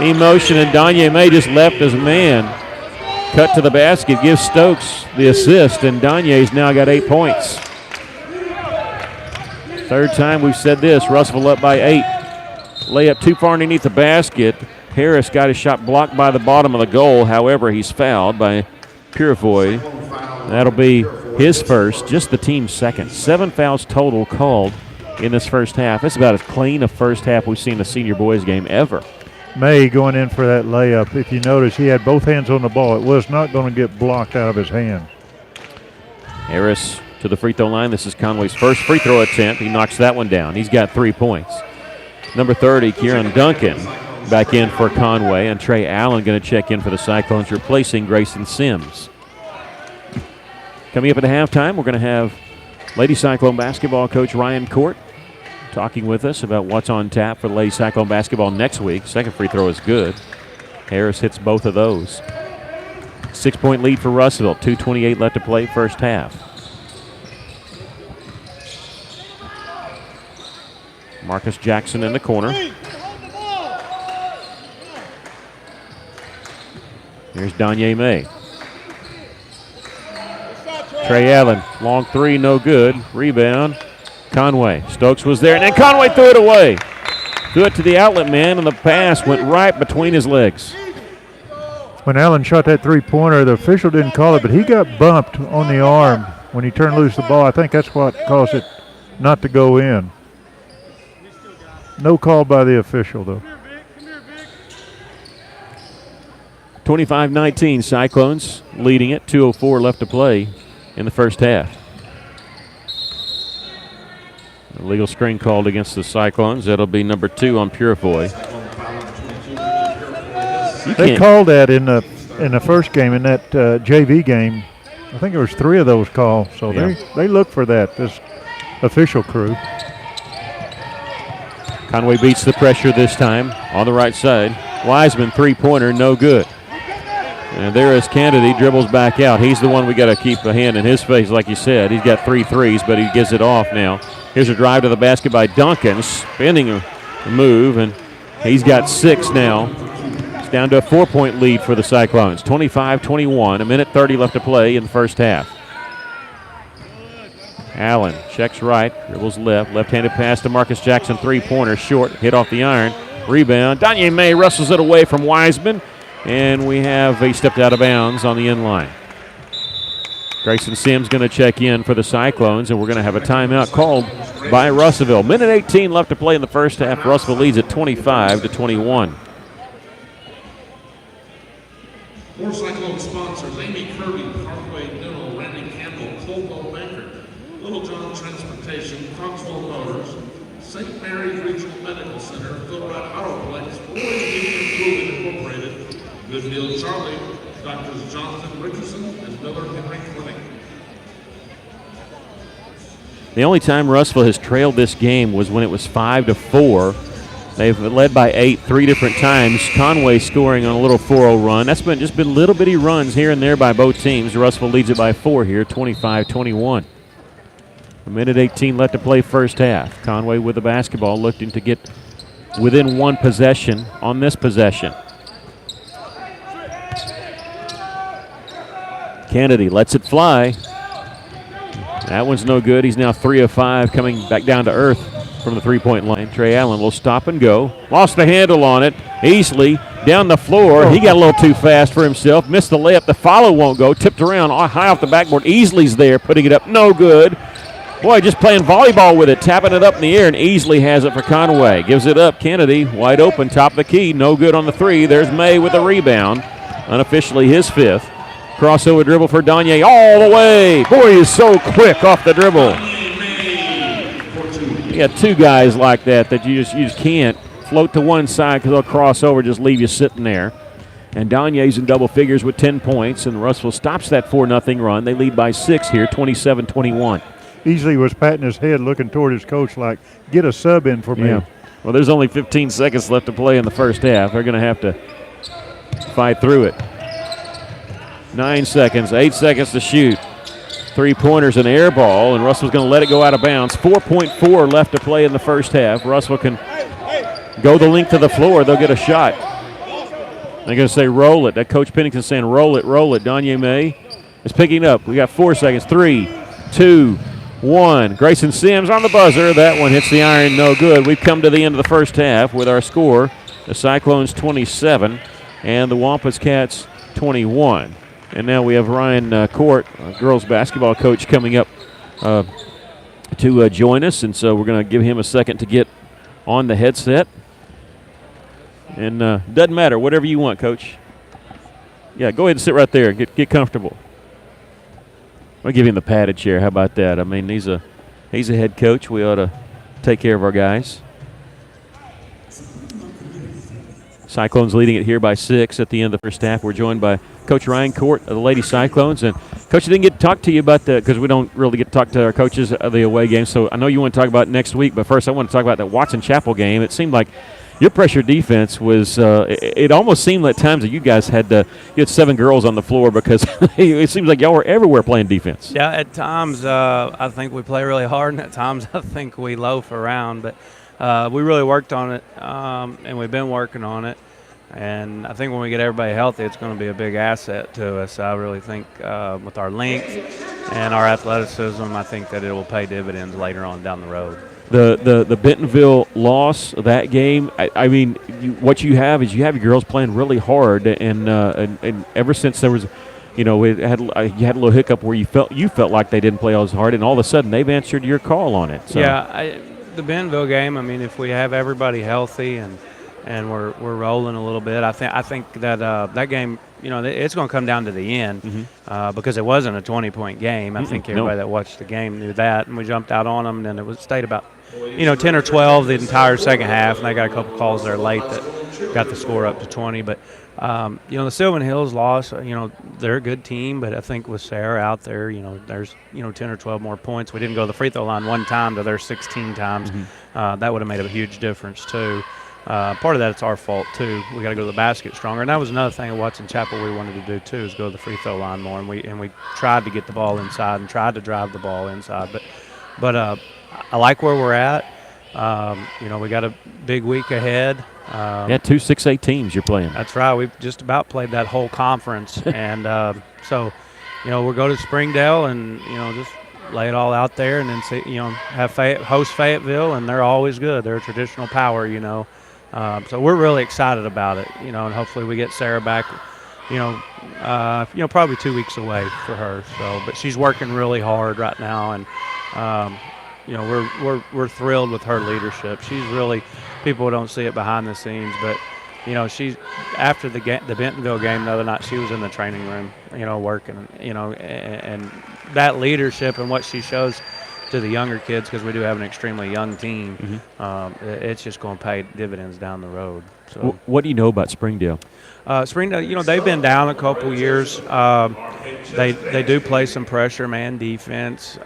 A: Emotion, and Donye May just left his man. Cut to the basket, gives Stokes the assist, and Donye's now got 8 points. Third time we've said this, Russellville up by 8. layup too far underneath the basket. Harris got his shot blocked by the bottom of the goal. However, he's fouled by Purifoy. That'll be his first, just the team's second. 7 fouls total called in this first half. It's about as clean a first half we've seen in a senior boys game ever.
B: May going in for that layup. If you notice, he had both hands on the ball. It was not going to get blocked out of his hand.
A: Harris to the free throw line. This is Conway's first free throw attempt. He knocks that one down. He's got 3 points. Number 30, Kieran Duncan, back in for Conway, and Trey Allen going to check in for the Cyclones, replacing Grayson Sims. Coming up at halftime, we're going to have Lady Cyclone basketball coach Ryan Court talking with us about what's on tap for Lady Cyclone basketball next week. Second free throw is good. Harris hits both of those. 6-point lead for Russellville. 2:28 left to play first half. Marcus Jackson in the corner. Here's Danye May. Trey Allen, long three, no good. Rebound, Conway. Stokes was there, and then Conway threw it away. Threw it to the outlet man, and the pass went right between his legs.
B: When Allen shot that three-pointer, the official didn't call it, but he got bumped on the arm when he turned loose the ball. I think that's what caused it not to go in. No call by the official, though.
A: 25-19, Cyclones leading it. 2:04 left to play in the first half. Illegal screen called against the Cyclones. That'll be number 2 on Purifoy.
B: They called that in the first game, in that JV game. I think there was 3 of those calls. So
A: yeah.
B: they look for that, this official crew.
A: Conway beats the pressure this time on the right side. Wiseman, three-pointer, no good. And there is Kennedy, dribbles back out. He's the one we got to keep a hand in his face, like you said. He's got 3 threes, but he gets it off now. Here's a drive to the basket by Duncan, spinning a move, and he's got 6 now. It's down to a 4-point lead for the Cyclones. 25-21, a minute 30 left to play in the first half. Allen checks right, dribbles left, left-handed pass to Marcus Jackson, three-pointer, short, hit off the iron. Rebound, Danye May wrestles it away from Wiseman, and he stepped out of bounds on the end line. Grayson Sims going to check in for the Cyclones, and we're going to have a timeout called by Russellville. Minute 18 left to play in the first half. Russellville leads at 25-21.
C: More Cyclone sponsors: Amy Kirby, Parkway Dental, Randy Campbell, Colville Banker, Little John Transportation, Coxwell Motors, St. Mary's Regional Medical Center, Philrod Autoplex, Boys Gaming Improvement Incorporated, Good Deal Charlie, Doctors Jonathan Richardson, and Miller Henry Clinic.
A: The only time Russellville has trailed this game was when it was 5-4. They've led by 8 3 different times. Conway scoring on a little 4-0 run. That's just been little bitty runs here and there by both teams. Russellville leads it by 4 here, 25-21. A minute 18 left to play first half. Conway with the basketball, looking to get within 1 possession on this possession. Kennedy lets it fly. That one's no good. He's now 3 of 5, coming back down to earth from the three-point line. Trey Allen will stop and go. Lost the handle on it. Easley down the floor. He got a little too fast for himself. Missed the layup. The follow won't go. Tipped around high off the backboard. Easley's there, putting it up. No good. Boy, just playing volleyball with it, tapping it up in the air, and Easley has it for Conway. Gives it up. Kennedy wide open, top of the key. No good on the 3. There's May with a rebound. Unofficially his 5th. Crossover dribble for Danye all the way. Boy, he's so quick off the dribble. You got 2 guys like that you just can't float to one side because they'll cross over, just leave you sitting there. And Danye's in double figures with 10 points, and Russellville stops that 4-0 run. They lead by 6 here, 27-21.
B: Easley was patting his head, looking toward his coach like, get a sub in for me.
A: Yeah. Well, there's only 15 seconds left to play in the first half. They're going to have to fight through it. 9 seconds, 8 seconds to shoot. 3-pointers, an air ball, and Russell's going to let it go out of bounds. 4.4 left to play in the first half. Russellville can go the length of the floor. They'll get a shot. They're going to say roll it. That Coach Pennington's saying roll it, roll it. Danye May is picking up. We got 4 seconds. 3, 2, 1. Grayson Sims on the buzzer. That one hits the iron, no good. We've come to the end of the first half with our score. The Cyclones 27 and the Wampus Cats 21. And now we have Ryan Court, girls basketball coach, coming up to join us. And so we're going to give him a second to get on the headset. And doesn't matter, whatever you want, Coach. Yeah, go ahead and sit right there. Get comfortable. I'll give him the padded chair. How about that? I mean, he's a head coach. We ought to take care of our guys. Cyclones leading it here by 6 at the end of the first half. We're joined by Coach Ryan Court of the Lady Cyclones. And, Coach, I didn't get to talk to you about that because we don't really get to talk to our coaches of the away game. So I know you want to talk about next week, but first I want to talk about that Watson Chapel game. It seemed like your pressure defense was it almost seemed at times that you guys had 7 girls on the floor because it seems like y'all were everywhere playing defense.
D: Yeah, at times I think we play really hard, and at times I think we loaf around. But we really worked on it, and we've been working on it. And I think when we get everybody healthy, it's going to be a big asset to us. I really think with our length and our athleticism, I think that it will pay dividends later on down the road.
A: The Bentonville loss, that game, I mean, what you have is you have your girls playing really hard, and ever since there was, you had a little hiccup where you felt like they didn't play as hard, and all of a sudden they've answered your call on it. So.
D: Yeah, the Bentonville game, I mean, if we have everybody healthy and we're rolling a little bit, I think that that game, it's going to come down to the end because it wasn't a 20-point game. I think everybody that watched the game knew that, and we jumped out on them, and it stayed about 10 or 12 the entire second half, and they got a couple calls there late that got the score up to 20. But the Sylvan Hills loss, they're a good team, but I think with Sarah out there, there's 10 or 12 more points. We didn't go to the free throw line one time to their 16 times. That would have made a huge difference too. Part of that it's our fault too. We got to go to the basket stronger, and that was another thing at Watson Chapel we wanted to do too, is go to the free throw line more, and we tried to get the ball inside and tried to drive the ball inside, but I like where we're at. We got a big week ahead.
A: 2 6A teams you're playing.
D: That's right. We've just about played that whole conference, and so we'll go to Springdale and just lay it all out there, and then see host Fayetteville, and they're always good. They're a traditional power, so we're really excited about it, and hopefully we get Sarah back. Probably 2 weeks away for her. So, but she's working really hard right now, and we're thrilled with her leadership. She's really, people don't see it behind the scenes, but she's after the Bentonville game the other night, she was in the training room, working, and that leadership and what she shows to the younger kids, because we do have an extremely young team, it's just going to pay dividends down the road. So,
A: what do you know about Springdale?
D: Springdale, they've been down a couple years. They do play some pressure man defense.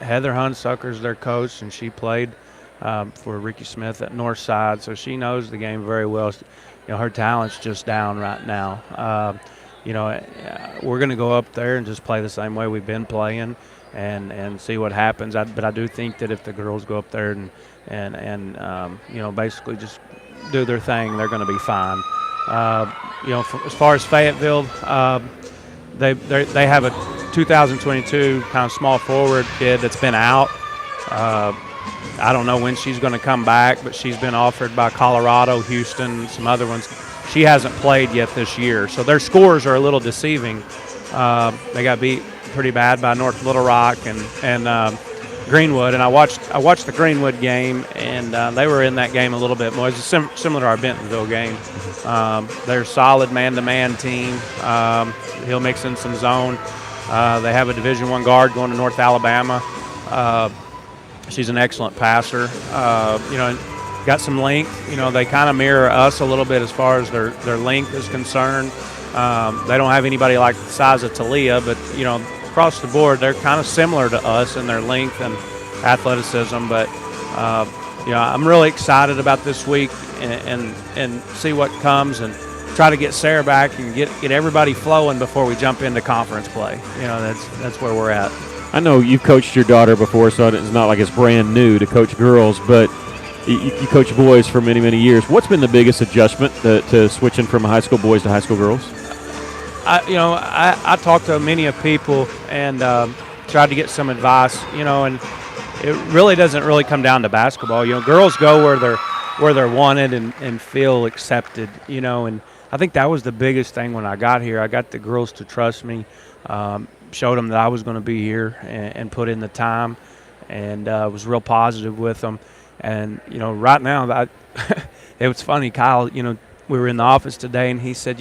D: Heather Hunsucker's their coach, and she played for Ricky Smith at Northside, so she knows the game very well. Her talent's just down right now. We're going to go up there and just play the same way we've been playing and see what happens. But I do think that if the girls go up there and basically just do their thing, they're going to be fine. As far as Fayetteville, they have a 2022 kind of small forward kid that's been out. I don't know when she's going to come back, but she's been offered by Colorado, Houston, some other ones. She hasn't played yet this year, so their scores are a little deceiving. They got beat pretty bad by North Little Rock and Greenwood, and I watched the Greenwood game, and they were in that game a little bit more. It's similar to our Bentonville game. They're a solid man-to-man team. He'll mix in some zone. They have a Division I guard going to North Alabama. She's an excellent passer. Got some length. They kind of mirror us a little bit as far as their length is concerned. They don't have anybody like the size of Talia, but across the board they're kind of similar to us in their length and athleticism. But I'm really excited about this week and see what comes and try to get Sarah back and get everybody flowing before we jump into conference play. That's where we're at.
A: I know you've coached your daughter before, so it's not like it's brand new to coach girls, but you coach boys for many, many years. What's been the biggest adjustment to switching from high school boys to high school girls?
D: I talk to many of people, and tried to get some advice, and it really doesn't really come down to basketball. Girls go where they're wanted and feel accepted, and I think that was the biggest thing when I got here. I got the girls to trust me, showed them that I was going to be here and put in the time, and was real positive with them. And, right now, it was funny, Kyle, we were in the office today, and he said,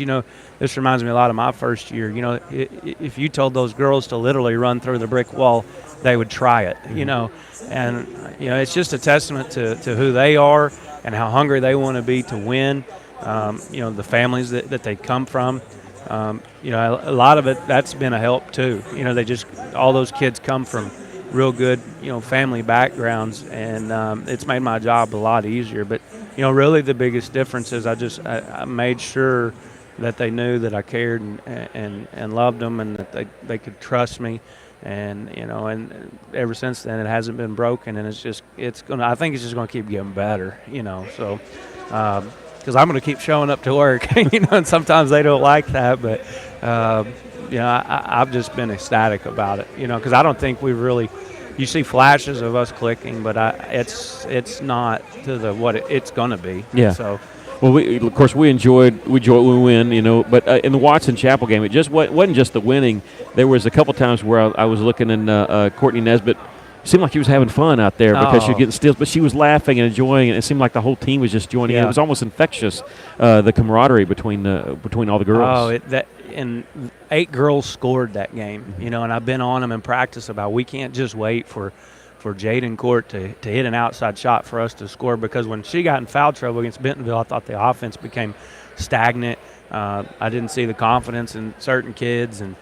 D: this reminds me a lot of my first year. If you told those girls to literally run through the brick wall, they would try it, And, it's just a testament to who they are and how hungry they want to be to win, the families that they come from. A lot of it, that's been a help too. All those kids come from real good, family backgrounds, and it's made my job a lot easier. But, really the biggest difference is I made sure that they knew that I cared and loved them, and that they could trust me. And, and ever since then it hasn't been broken, and I think it's just going to keep getting better, so because I'm going to keep showing up to work, and sometimes they don't like that, but, I've just been ecstatic about it, because I don't think we've really – you see flashes of us clicking, but it's not to what it's going to be.
A: Yeah.
D: So,
A: well, we enjoyed when we win, but in the Watson Chapel game, it just wasn't just the winning. There was a couple times where I was looking, and Courtney Nesbitt seemed like she was having fun out there because she was getting steals, but she was laughing and enjoying it. It seemed like the whole team was just joining in. It was almost infectious, the camaraderie between all the girls.
D: And 8 girls scored that game, and I've been on them in practice about we can't just wait for Jaden Court to hit an outside shot for us to score, because when she got in foul trouble against Bentonville, I thought the offense became stagnant. I didn't see the confidence in certain kids, and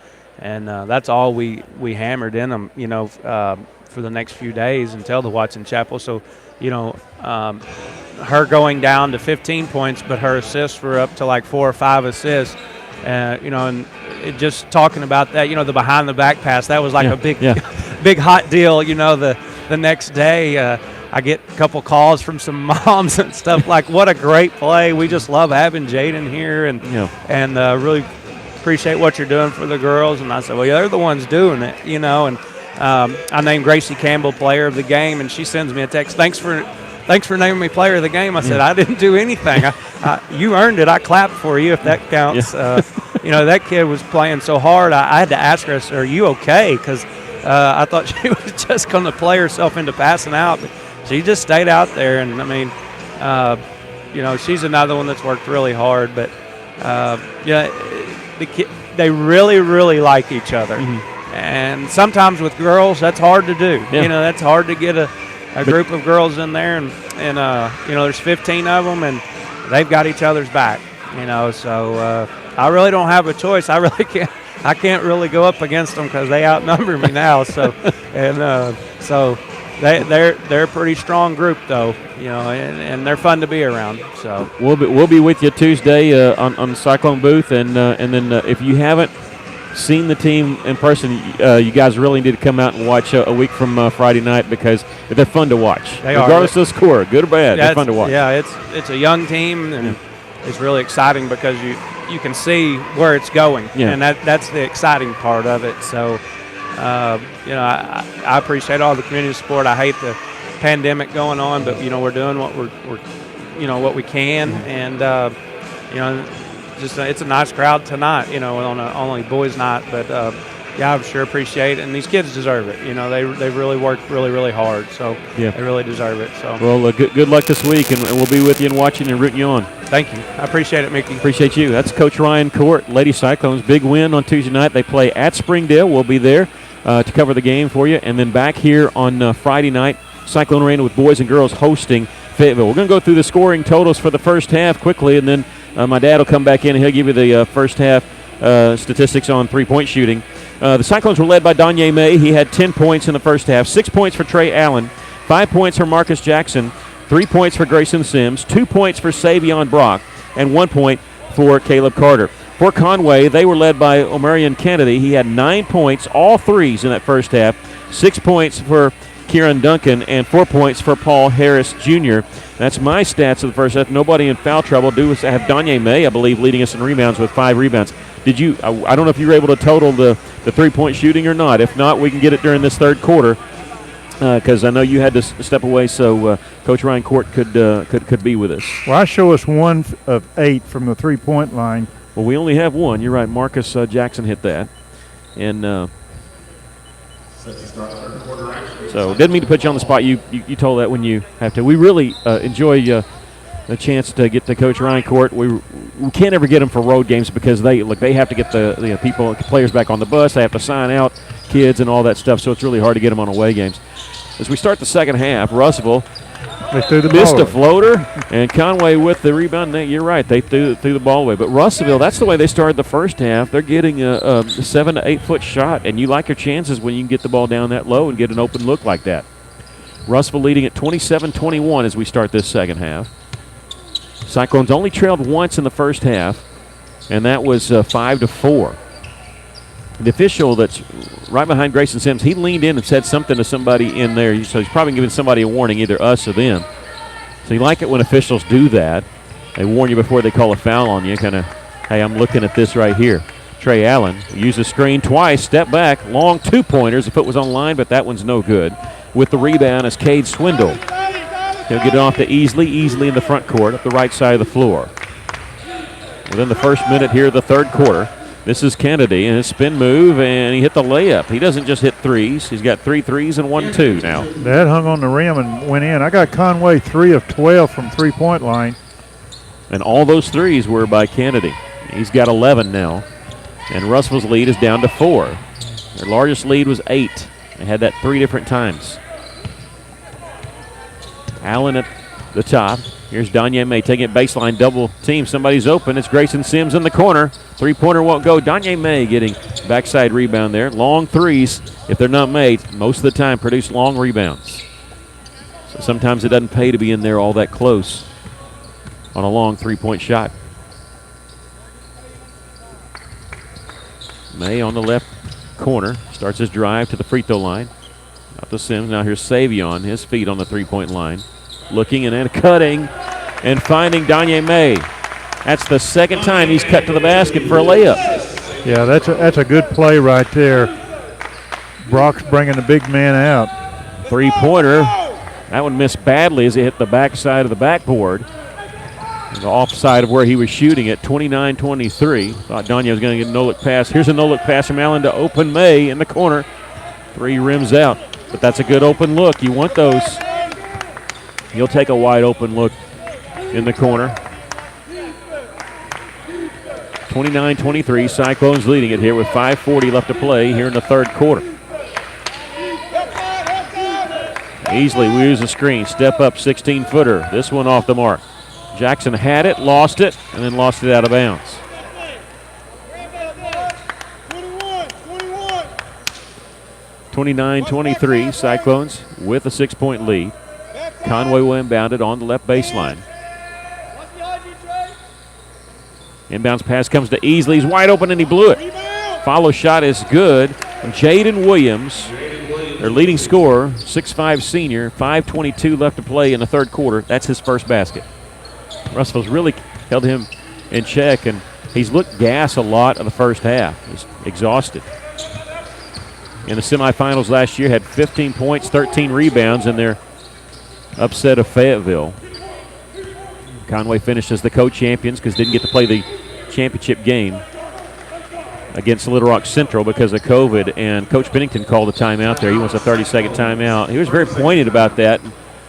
D: that's all we hammered in them, for the next few days until the Watson Chapel. So, her going down to 15 points, but her assists were up to like 4 or 5 assists. And just talking about that, the behind the back pass, that was like a big hot deal. The next day, I get a couple calls from some moms and stuff like, what a great play. We just love having Jaden here, and really appreciate what you're doing for the girls. And I said, well, they're the ones doing it, and I named Gracie Campbell player of the game, and she sends me a text, thanks for naming me player of the game. I said, I didn't do anything. You earned it. I clapped for you, if that counts. That kid was playing so hard. I had to ask her, are you okay? Because I thought she was just going to play herself into passing out. But she just stayed out there. And, she's another one that's worked really hard. But, they really, really like each other. Mm-hmm. And sometimes with girls, that's hard to do. Yeah. That's hard to get a group of girls in there, and there's 15 of them, and they've got each other's back, so I really don't have a choice. I can't really go up against them because they outnumber me now. So, so they're a pretty strong group though, and they're fun to be around. So
A: we'll be with you Tuesday on the Cyclone booth, and then if you haven't seen the team in person, you guys really need to come out and watch a week from Friday night, because they're fun to watch. Regardless of the score, good or bad, they're fun to watch.
D: Yeah, it's a young team, and it's really exciting because you can see where it's going, and that's the exciting part of it. So, I appreciate all the community support. I hate the pandemic going on, but we're doing what what we can, and it's a nice crowd tonight, on only boys' night. But I sure appreciate it, and these kids deserve it. They really worked really, really hard, so they really deserve it. So
A: well, good luck this week, and we'll be with you and watching and rooting you on.
D: Thank you, I appreciate it, Mickey.
A: Appreciate you. That's Coach Ryan Court, Lady Cyclones, big win on Tuesday night. They play at Springdale. We'll be there to cover the game for you, and then back here on Friday night, Cyclone Arena with boys and girls hosting Fayetteville. We're going to go through the scoring totals for the first half quickly, and then my dad will come back in and he'll give you the first half statistics on three-point shooting. The Cyclones were led by Donye May. He had 10 points in the first half, 6 points for Trey Allen, 5 points for Marcus Jackson, 3 points for Grayson Sims, 2 points for Savion Brock, and 1 point for Caleb Carter. For Conway, they were led by Omarion Kennedy. He had 9 points, all threes in that first half, 6 points for Kieran Duncan, and 4 points for Paul Harris Jr. That's my stats of the first half. Nobody in foul trouble. Do have Donye May, I believe, leading us in rebounds with 5 rebounds. Did you? I don't know if you were able to total the 3-point shooting or not. If not, we can get it during this third quarter because I know you had to step away so Coach Ryan Court could be with us.
B: Well, I show us 1 of 8 from the 3-point line.
A: Well, we only have one. You're right. Marcus Jackson hit that. And so didn't mean to put you on the spot. You told that when you have to. We really enjoy the chance to get to Coach Ryan Court. We can't ever get them for road games because they have to get the players back on the bus. They have to sign out kids and all that stuff, so it's really hard to get them on away games. As we start the second half, Russellville missed a floater, and Conway with the rebound. You're right, they threw the ball away. But Russellville, that's the way they started the first half. They're getting a 7 to 8 foot shot, and you like your chances when you can get the ball down that low and get an open look like that. Russellville leading at 27-21 as we start this second half. Cyclones only trailed once in the first half, and that was 5 to 4. The official that's right behind Grayson Sims, he leaned in and said something to somebody in there. So he's probably giving somebody a warning, either us or them. So you like it when officials do that. They warn you before they call a foul on you, kind of, hey, I'm looking at this right here. Trey Allen used the screen twice, step back, long 2-pointers. The foot was on the line, but that one's no good. With the rebound is Cade Swindle. He'll get it off to easily in the front court up the right side of the floor. Within the first minute here of the third quarter, this is Kennedy and his spin move, and he hit the layup. He doesn't just hit threes. He's got 3 threes and 1 2 now.
B: That hung on the rim and went in. I got Conway 3 of 12 from 3-point line.
A: And all those threes were by Kennedy. He's got 11 now. And Russell's lead is down to 4. Their largest lead was 8. They had that 3 different times. Allen at the top. Here's Danye May taking it baseline, double team. Somebody's open. It's Grayson Sims in the corner. 3-pointer won't go. Danye May getting backside rebound there. Long threes, if they're not made, most of the time produce long rebounds. So sometimes it doesn't pay to be in there all that close on a long 3-point shot. May on the left corner starts his drive to the free throw line. Out to Sims. Now here's Savion, his feet on the 3-point line. Looking and then cutting and finding Danye May. That's the second time he's cut to the basket for a layup.
B: Yeah, that's a good play right there. Brock's bringing the big man out.
A: 3-pointer. That one missed badly as it hit the backside of the backboard. The offside of where he was shooting at 29-23. Thought Danye was going to get a no-look pass. Here's a no-look pass from Allen to open May in the corner. 3 rims out. But that's a good open look. You want those. He'll take a wide open look in the corner. 29-23, Cyclones leading it here with 5:40 left to play here in the third quarter. Easily we use a screen, step up 16-footer. This one off the mark. Jackson had it, lost it, and then lost it out of bounds. 29-23, Cyclones with a 6-point lead. Conway will inbound it on the left baseline. Inbounds pass comes to Easley. He's wide open and he blew it. Follow shot is good. Jaden Williams, their leading scorer, 6'5 senior, 5:22 left to play in the third quarter. That's his first basket. Russell's really held him in check, and he's looked gas a lot of the first half. He's exhausted. In the semifinals last year, had 15 points, 13 rebounds in their upset of Fayetteville. Conway finished as the co-champions because didn't get to play the championship game against Little Rock Central because of COVID, and Coach Pennington called a timeout there. He wants a 30-second timeout. He was very pointed about that.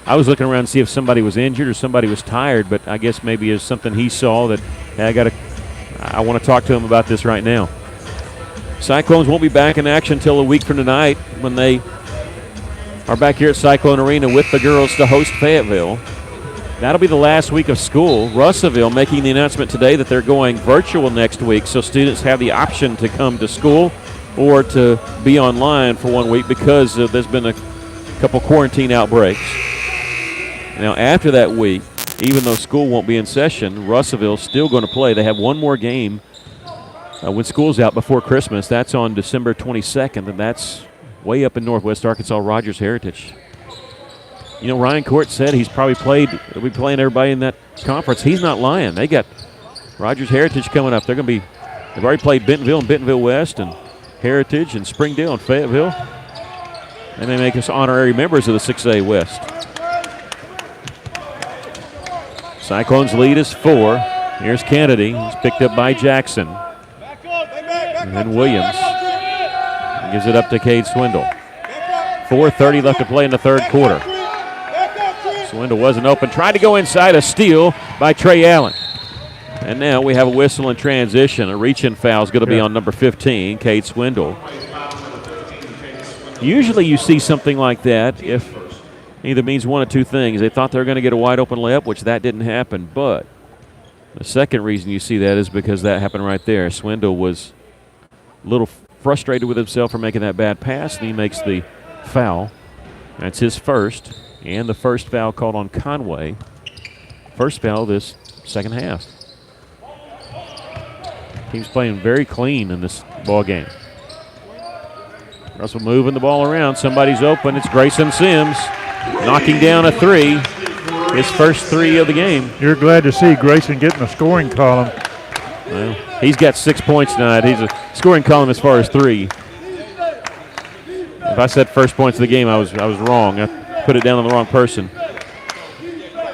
A: I was looking around to see if somebody was injured or somebody was tired, but I guess maybe it's something he saw that, hey, I want to talk to him about this right now. Cyclones won't be back in action until a week from tonight when they are back here at Cyclone Arena with the girls to host Fayetteville. That'll be the last week of school. Russellville making the announcement today that they're going virtual next week, so students have the option to come to school or to be online for 1 week because there's been a couple quarantine outbreaks. Now, after that week, even though school won't be in session, Russellville's still going to play. They have one more game when school's out before Christmas. That's on December 22nd, and that's way up in Northwest Arkansas, Rogers Heritage. You know, Ryan Court said he's probably he'll be playing everybody in that conference. He's not lying. They got Rogers Heritage coming up. They're going to be They've already played Bentonville and Bentonville West and Heritage and Springdale and Fayetteville. And they make us honorary members of the 6A West. Cyclones lead is 4. Here's Kennedy. He's picked up by Jackson. And then Williams gives it up to Cade Swindle. 4:30 left to play in the third quarter. Swindle wasn't open. Tried to go inside. A steal by Trey Allen. And now we have a whistle in transition. A reach-in foul is going to be on number 15, Cade Swindle. Usually you see something like that if either means one of two things. They thought they were going to get a wide-open layup, which that didn't happen. But the second reason you see that is because that happened right there. Swindle was a little frustrated with himself for making that bad pass, and he makes the foul. That's his first, and the first foul called on Conway. First foul this second half. Team's playing very clean in this ball game. Russell moving the ball around. Somebody's open. It's Grayson Sims knocking down a three. His first three of the game.
B: You're glad to see Grayson getting a scoring column.
A: Well, he's got 6 points tonight. He's a scoring column as far as three. If I said first points of the game, I was wrong. I put it down on the wrong person.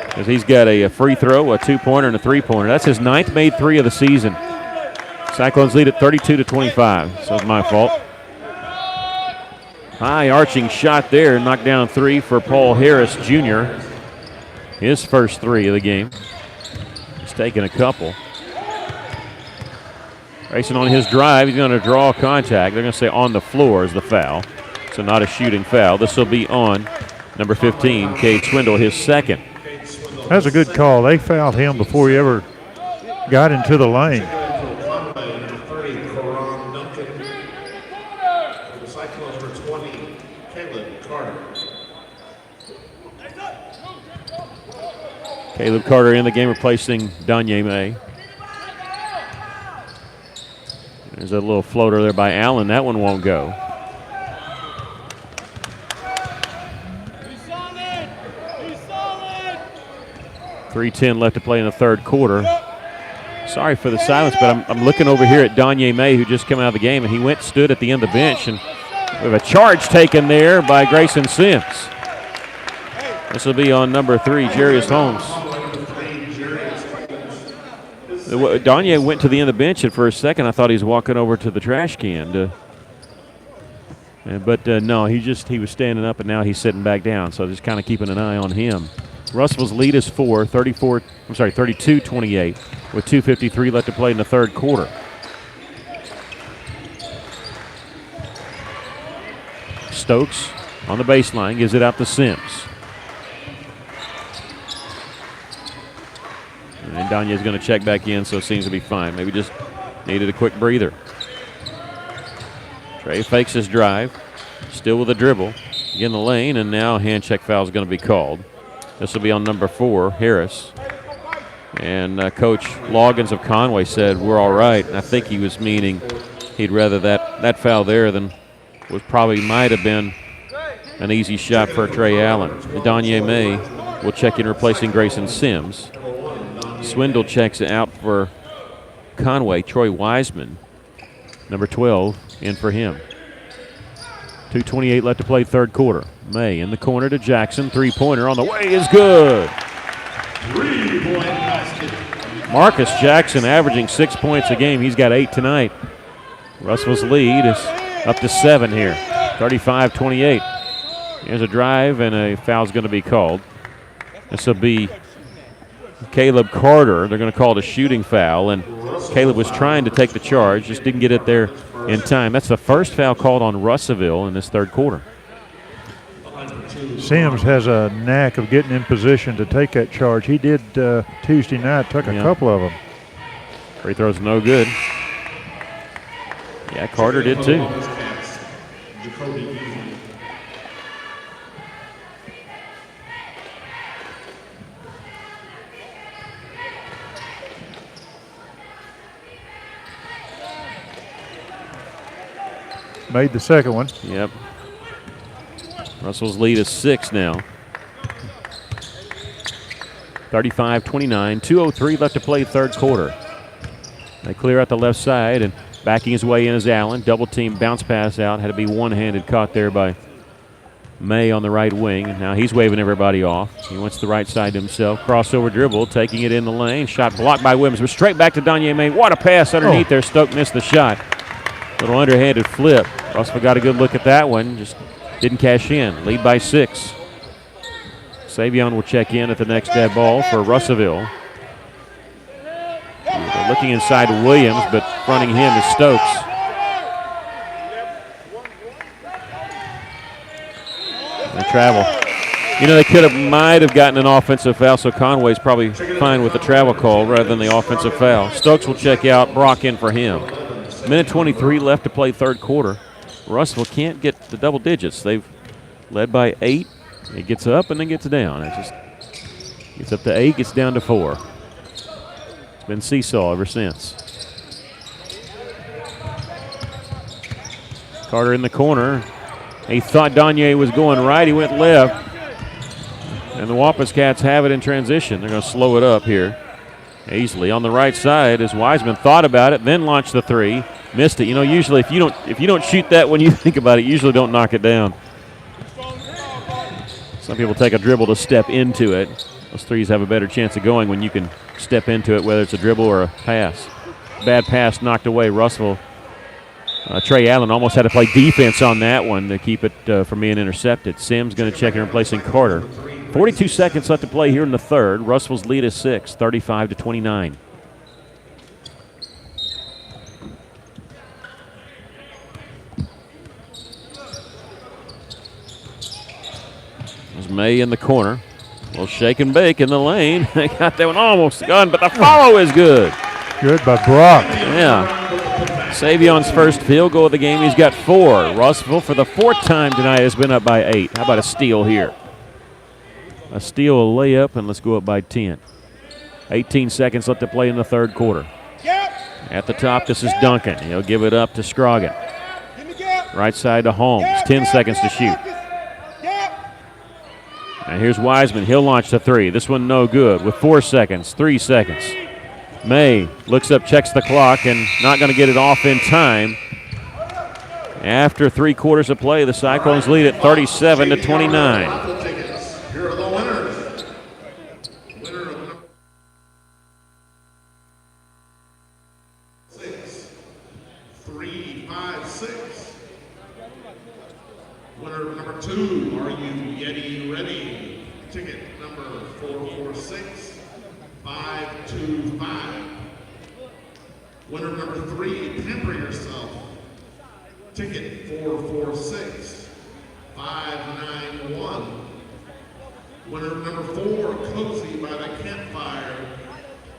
A: Because he's got a free throw, a two-pointer, and a three-pointer. That's his ninth made three of the season. Cyclones lead at 32-25, so it's my fault. High arching shot there, knocked down three for Paul Harris Jr. His first three of the game. He's taken a couple. Racing on his drive, he's going to draw contact. They're going to say on the floor is the foul, so not a shooting foul. This will be on number 15, Cade Swindle, his second.
B: That's a good call. They fouled him before he ever got into the lane.
A: Caleb Carter in the game replacing Danye May. There's a little floater there by Allen. That one won't go. .310 left to play in the third quarter. Sorry for the silence, but I'm looking over here at Danye May, who just came out of the game, and he stood at the end of the bench, and we have a charge taken there by Grayson Sims. This will be on number 3, Jarius Holmes. Danye went to the end of the bench, and for a second I thought he was walking over to the trash can. But no, he was standing up, and now he's sitting back down, so just kind of keeping an eye on him. Russell's lead is 32-28, with 2:53 left to play in the third quarter. Stokes on the baseline, gives it out to Sims. And Danye's going to check back in, so it seems to be fine. Maybe just needed a quick breather. Trey fakes his drive, still with a dribble. In the lane, and now a hand check foul is going to be called. This will be on number 4, Harris. And Coach Loggins of Conway said, we're all right. And I think he was meaning he'd rather that foul there than was probably might have been an easy shot for Trey Allen. And Danye May will check in replacing Grayson Sims. Swindle checks out for Conway. Troy Wiseman, number 12, in for him. 2:28 left to play third quarter. May in the corner to Jackson. Three-pointer on the way is good.
C: Three-point basket.
A: Marcus Jackson averaging 6 points a game. He's got 8 tonight. Russell's lead is up to 7 here. 35-28. Here's a drive, and a foul's going to be called. This will be Caleb Carter. They're going to call it a shooting foul, and Caleb was trying to take the charge, just didn't get it there in time. That's the first foul called on Russellville in this third quarter.
B: Sims has a knack of getting in position to take that charge. He did Tuesday night, took a couple of them.
A: Free throw's no good. Yeah, Carter did too.
B: Made the second one.
A: Yep. Russell's lead is 6 now. 35-29, 2:03 left to play third quarter. They clear out the left side, and backing his way in is Allen. Double team, bounce pass out. Had to be one-handed, caught there by May on the right wing. And now he's waving everybody off. He wants the right side to himself. Crossover dribble, taking it in the lane. Shot blocked by Williams, but straight back to Danye May. What a pass underneath there. Stoke missed the shot. Little underhanded flip. Russell got a good look at that one. Just didn't cash in. Lead by 6. Savion will check in at the next dead ball for Russellville. They're looking inside to Williams, but fronting him is Stokes. They travel. You know, they might have gotten an offensive foul, so Conway's probably fine with the travel call rather than the offensive foul. Stokes will check out, Brock in for him. Minute 23 left to play third quarter. Russell can't get the double digits. They've led by 8. It gets up and then gets down. It just gets up to 8, gets down to 4. It's been seesaw ever since. Carter in the corner. He thought Danye was going right. He went left. And the Wampus Cats have it in transition. They're going to slow it up here easily. On the right side, as Wiseman thought about it, then launched the 3. Missed it. You know, usually if you don't shoot that when you think about it, usually don't knock it down. Some people take a dribble to step into it. Those threes have a better chance of going when you can step into it, whether it's a dribble or a pass. Bad pass knocked away. Russell. Trey Allen almost had to play defense on that one to keep it from being intercepted. Sims going to check in, replacing Carter. 42 seconds left to play here in the third. Russell's lead is 6, 35-29. There's May in the corner. A little shake and bake in the lane. They got that one almost gone, but the follow is good.
B: Good by Brock.
A: Yeah. Savion's first field goal of the game. He's got 4. Russellville, for the 4th time tonight, has been up by 8. How about a steal here? A steal, a layup, and let's go up by 10. 18 seconds left to play in the third quarter. At the top, this is Duncan. He'll give it up to Scroggin. Right side to Holmes. 10 seconds to shoot. And here's Wiseman. He'll launch the 3. This one no good with 4 seconds, 3 seconds. May looks up, checks the clock, and not going to get it off in time. After 3 quarters of play, the Cyclones lead at 37-29.
C: Here are the winners. Winner of 6, 3, 5, 6. Winner number 2, Are You Yeti Ready? Ticket number 446, 525. Winner number 3, Pamper Yourself. Ticket 446, 591. Winner number 4, Cozy by the Campfire.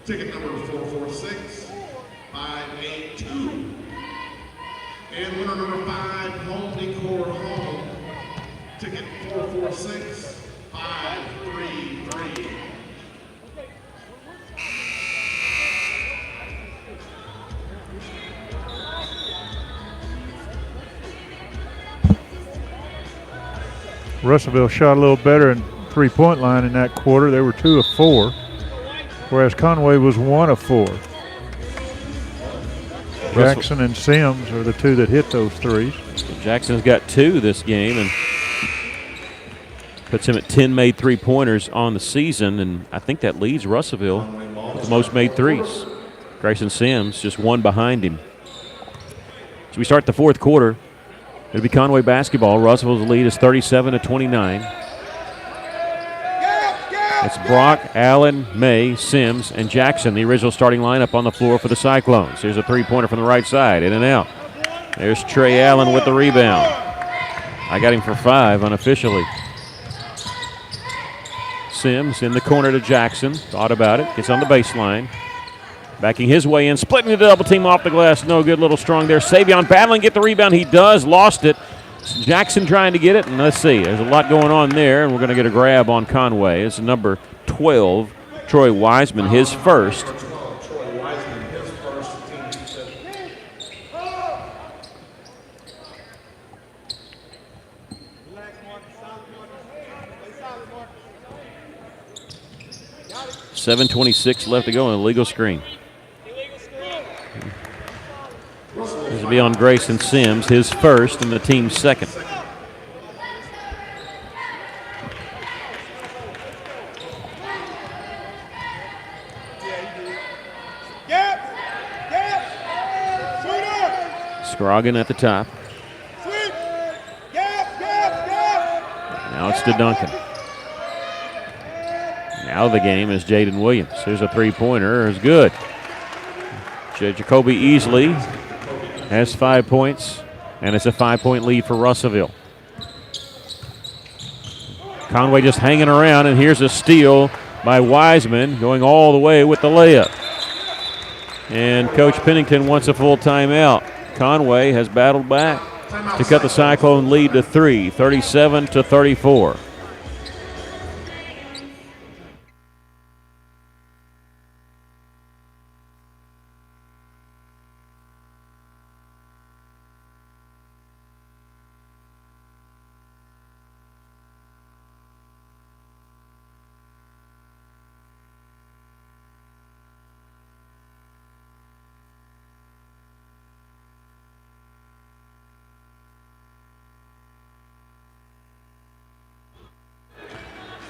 C: Ticket number 446, 582. And winner number 5, Home Decor Home. Ticket 446, 533.
B: Russellville shot a little better in three-point line in that quarter. They were 2 of 4, whereas Conway was 1 of 4. Jackson and Sims are the 2 that hit those threes.
A: Jackson's got 2 this game and puts him at 10 made three-pointers on the season, and I think that leads Russellville with the most made threes. Grayson Sims just 1 behind him. So we start the fourth quarter. It'll be Conway basketball. Russellville's lead is 37-29. It's Brock, Allen, May, Sims, and Jackson, the original starting lineup on the floor for the Cyclones. Here's a three-pointer from the right side, in and out. There's Trey Allen with the rebound. I got him for 5 unofficially. Sims in the corner to Jackson. Thought about it. Gets on the baseline. Backing his way in. Splitting the double team off the glass. No good. Little strong there. Savion battling. Get the rebound. He does. Lost it. Jackson trying to get it. And let's see. There's a lot going on there. And we're going to get a grab on Conway. It's number 12, Troy Wiseman, his first. .7:26 left to go in a legal screen. That'll be on Grayson Sims, his first and the team's second. Scroggin at the top. Now it's to Duncan. Now the game is Jaden Williams. Here's a three-pointer. It's good. Jacoby Easley has 5 points, and it's a 5-point lead for Russellville. Conway just hanging around, and here's a steal by Wiseman going all the way with the layup. And Coach Pennington wants a full timeout. Conway has battled back to cut the Cyclone lead to 3, 37-34.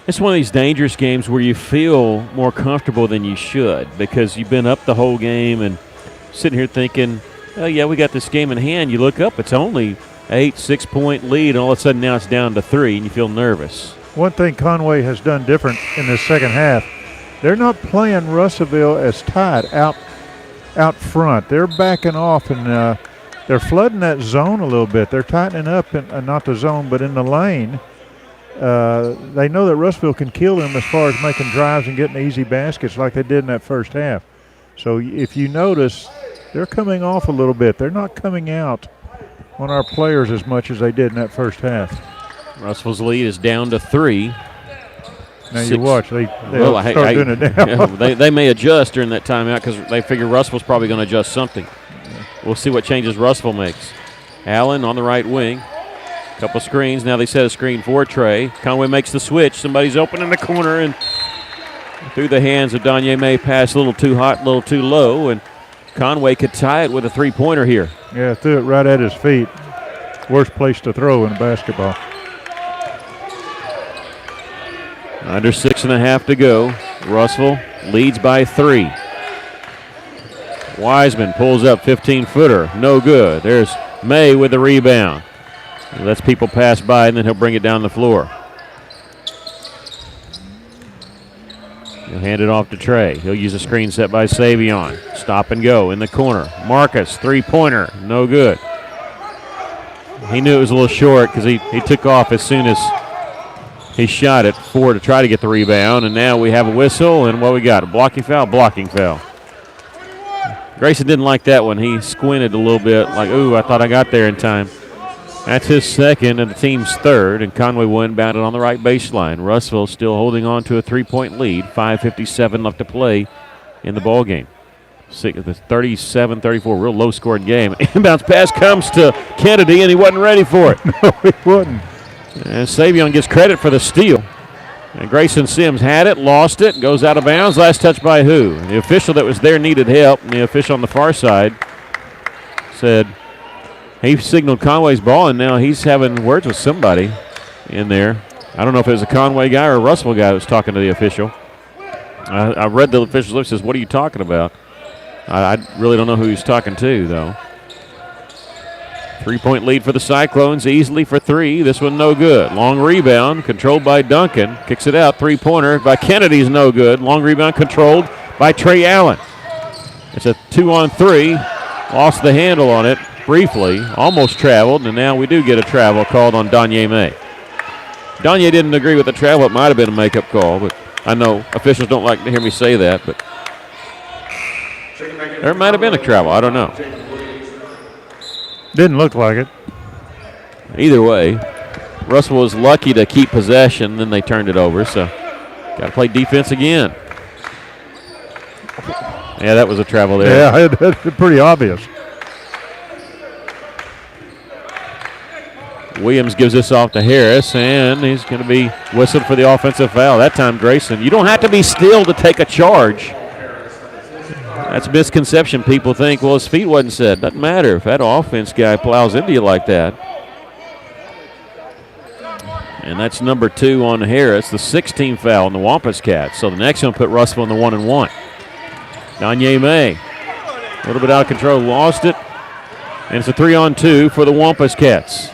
A: It's one of these dangerous games where you feel more comfortable than you should because you've been up the whole game and sitting here thinking, oh, yeah, we got this game in hand. You look up, it's only 6-point lead, and all of a sudden now it's down to 3, and you feel nervous.
B: One thing Conway has done different in the second half, they're not playing Russellville as tight out front. They're backing off, and they're flooding that zone a little bit. They're tightening up, not the zone, but in the lane. They know that Russellville can kill them as far as making drives and getting easy baskets like they did in that first half. So if you notice, they're coming off a little bit. They're not coming out on our players as much as they did in that first half.
A: Russellville's lead is down to 3.
B: Now you watch, they'll start doing it now.
A: They may adjust during that timeout because they figure Russellville's probably going to adjust something. We'll see what changes Russellville makes. Allen on the right wing. Couple screens. Now they set a screen for Trey. Conway makes the switch. Somebody's open in the corner, and through the hands of Danye May, pass a little too hot, a little too low, and Conway could tie it with a three-pointer here.
B: Yeah, threw it right at his feet. Worst place to throw in basketball.
A: Under 6.5 to go. Russell leads by 3. Wiseman pulls up 15-footer. No good. There's May with the rebound. He lets people pass by, and then he'll bring it down the floor. He'll hand it off to Trey. He'll use a screen set by Savion. Stop and go in the corner. Marcus, three-pointer, no good. He knew it was a little short because he took off as soon as he shot it forward to try to get the rebound, and now we have a whistle, and what we got? A blocking foul? Blocking foul. Grayson didn't like that one. He squinted a little bit like, ooh, I thought I got there in time. That's his second and the team's third, and Conway will inbound it on the right baseline. Russellville still holding on to a 3-point lead. 5:57 left to play in the ball game. 37-34, real low-scoring game. Inbounds pass comes to Kennedy, and he wasn't ready for it.
B: No, he wasn't.
A: And Savion gets credit for the steal. And Grayson Sims had it, lost it, goes out of bounds. Last touch by who? The official that was there needed help, and the official on the far side said he signaled Conway's ball, and now he's having words with somebody in there. I don't know if it was a Conway guy or a Russellville guy that was talking to the official. I read the official's lips, says, what are you talking about? I really don't know who he's talking to, though. 3-point lead for the Cyclones, easily for 3. This one no good. Long rebound, controlled by Duncan. Kicks it out, three-pointer by Kennedy's no good. Long rebound controlled by Trey Allen. It's a 2-on-3. Lost the handle on it briefly, almost traveled, and now we do get a travel called on Danye May. Danye didn't agree with the travel. It might have been a makeup call, but I know officials don't like to hear me say that, but there might have been a travel. I don't know.
B: Didn't look like it.
A: Either way, Russell was lucky to keep possession, then they turned it over, so got to play defense again. Yeah, that was a travel there.
B: Yeah, that's pretty obvious.
A: Williams gives this off to Harris, and he's going to be whistled for the offensive foul. That time, Grayson. You don't have to be still to take a charge. That's a misconception. People think, well, his feet wasn't set. Doesn't matter if that offense guy plows into you like that. And that's number 2 on Harris, the 16th foul on the Wampus Cats. So the next one put Russell in the 1-and-1. Gagne May, a little bit out of control, lost it. And it's a 3-on-2 for the Wampus Cats.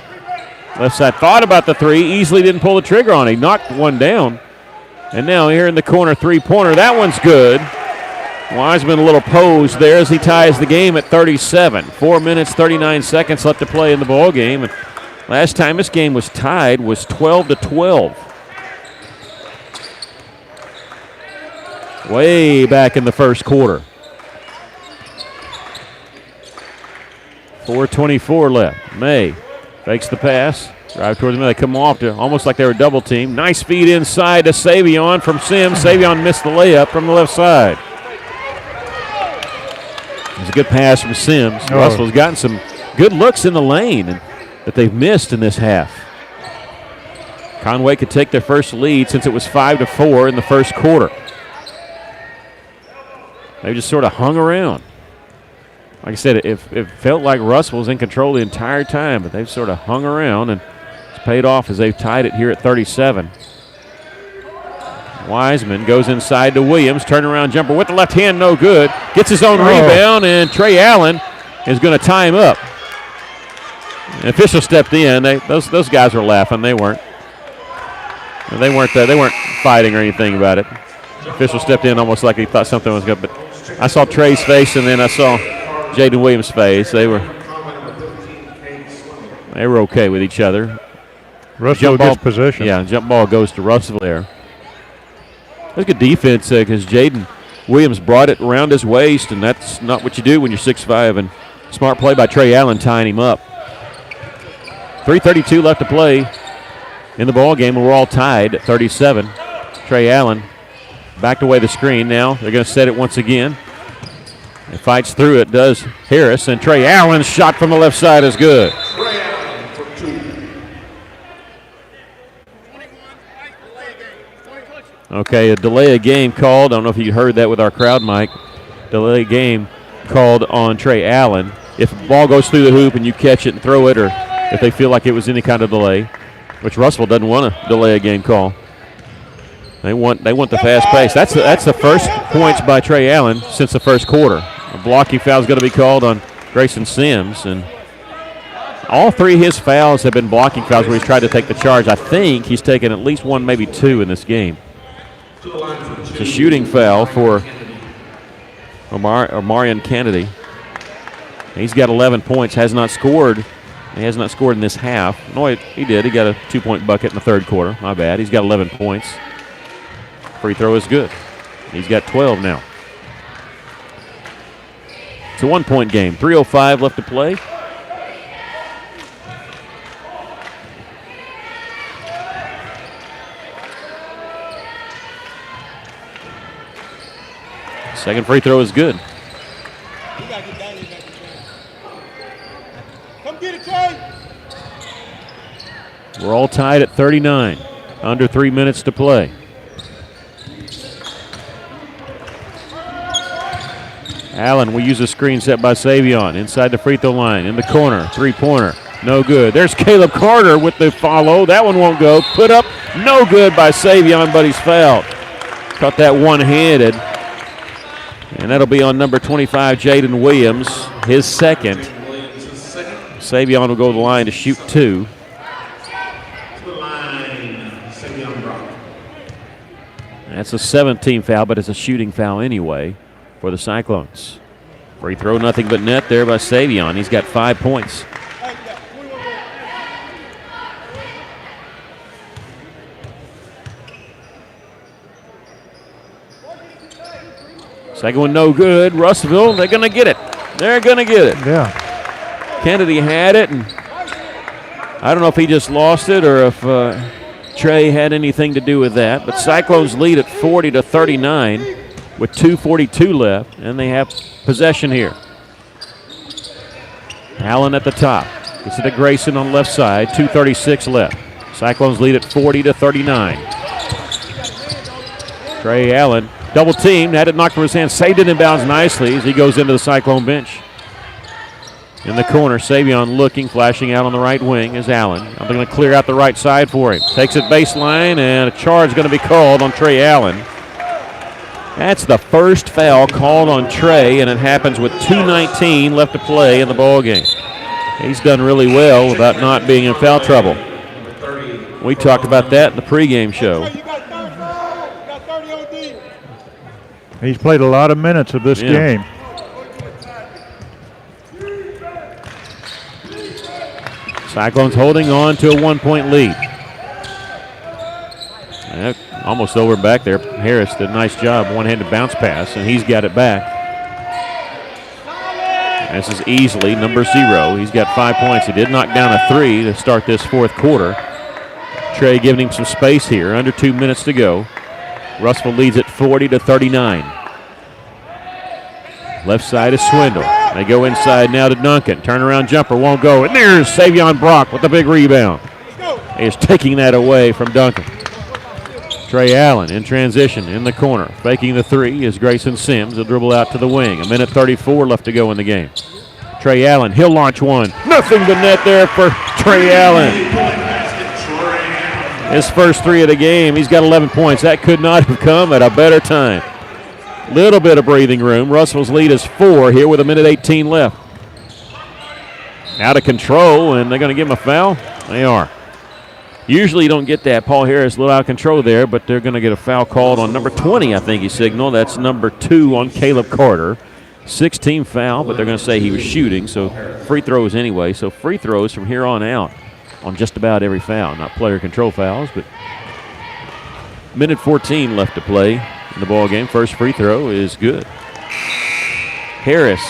A: Left side thought about the 3, easily didn't pull the trigger on it. He knocked one down. And now here in the corner, 3-pointer. That one's good. Wiseman a little pose there as he ties the game at 37. 4 minutes, 39 seconds left to play in the ball game. And last time this game was tied was 12-12. Way back in the first quarter. 4:24 left. May fakes the pass. Drive towards the middle. They come off to almost like they were double teamed. Nice feed inside to Savion from Sims. Savion missed the layup from the left side. It's a good pass from Sims.
B: Oh.
A: Russell's gotten some good looks in the lane that they've missed in this half. Conway could take their first lead since it was 5-4 in the first quarter. They just sort of hung around. Like I said, it felt like Russell was in control the entire time, but they've sort of hung around, and it's paid off as they've tied it here at 37. Wiseman goes inside to Williams. Turnaround jumper with the left hand, no good. Gets his own rebound, and Trey Allen is going to tie him up. The official stepped in. Those guys were laughing. They weren't. They weren't fighting or anything about it. The official stepped in almost like he thought something was good. But I saw Trey's face, and then I saw Jaden Williams' face. They were okay with each other.
B: Russell gets possession.
A: Yeah, jump ball goes to Russell there. That's good defense because Jaden Williams brought it around his waist, and that's not what you do when you're 6'5", and smart play by Trey Allen tying him up. 3:32 left to play in the ball game, and we're all tied at 37. Trey Allen backed away the screen. Now they're going to set it once again. It fights through it, does Harris, and Trey Allen's shot from the left side is good. Okay, a delay of game called. I don't know if you heard that with our crowd mic. Delay of game called on Trey Allen. If the ball goes through the hoop and you catch it and throw it, or if they feel like it was any kind of delay, which Russell doesn't want a delay of game call. They want the fast pace. That's the first points by Trey Allen since the first quarter. A blocking foul is going to be called on Grayson Sims, and all 3 of his fouls have been blocking fouls where he's tried to take the charge. I think he's taken at least 1, maybe 2 in this game. It's a shooting foul for Omarion Kennedy. He's got 11 points, has not scored. He has not scored in this half. No, he did. He got a 2-point bucket in the third quarter. My bad. He's got 11 points. Free throw is good. He's got 12 now. It's a 1-point game. 3:05 left to play. Second free throw is good.
E: Come get it, Trey.
A: We're all tied at 39. Under 3 minutes to play. Allen will use a screen set by Savion. Inside the free throw line. In the corner. 3-pointer. No good. There's Caleb Carter with the follow. That one won't go. Put up. No good by Savion, but he's fouled. Caught that one-handed. And that'll be on number 25, Jaden Williams, his second. Savion will go to the line to shoot 2. That's a 17 foul, but it's a shooting foul anyway for the Cyclones. Free throw, nothing but net there by Savion. He's got 5 points. Second one no good. Russellville, they're going to get it. They're going to get it.
B: Yeah.
A: Kennedy had it, and I don't know if he just lost it or if Trey had anything to do with that. But Cyclones lead at 40-39 with 2:42 left, and they have possession here. Allen at the top. Gets it to Grayson on the left side. 2:36 left. Cyclones lead at 40-39. Trey Allen Double teamed, had it knocked from his hand, saved it in bounds nicely as he goes into the Cyclone bench. In the corner, Savion looking, flashing out on the right wing is Allen. I'm going to clear out the right side for him. Takes it baseline, and a charge going to be called on Trey Allen. That's the first foul called on Trey, and it happens with 2:19 left to play in the ball game. He's done really well about not being in foul trouble. We talked about that in the pregame show.
B: He's played a lot of minutes of this game.
A: Cyclones holding on to a 1-point lead. Almost over back there. Harris did a nice job, one-handed bounce pass, and he's got it back. This is easily number 0. He's got 5 points. He did knock down a 3 to start this fourth quarter. Trey giving him some space here. Under 2 minutes to go. Russell leads it 40-39. Left side is Swindle. They go inside now to Duncan. Turnaround jumper won't go. And there's Savion Brock with the big rebound. He is taking that away from Duncan. Trey Allen in transition in the corner. Faking the 3 is Grayson Sims. He'll dribble out to the wing. 1:34 left to go in the game. Trey Allen, he'll launch one. Nothing but net there for Trey Allen. His first 3 of the game. He's got 11 points. That could not have come at a better time. Little bit of breathing room. Russell's lead is 4 here with 1:18 left. Out of control, and they're going to give him a foul. They are. Usually you don't get that. Paul Harris a little out of control there, but they're going to get a foul called on number 20, I think he signaled. That's number 2 on Caleb Carter. 16 foul, but they're going to say he was shooting, so free throws anyway. So free throws from here on out on just about every foul. Not player control fouls, but 1:14 left to play in the ball game. First free throw is good. Harris,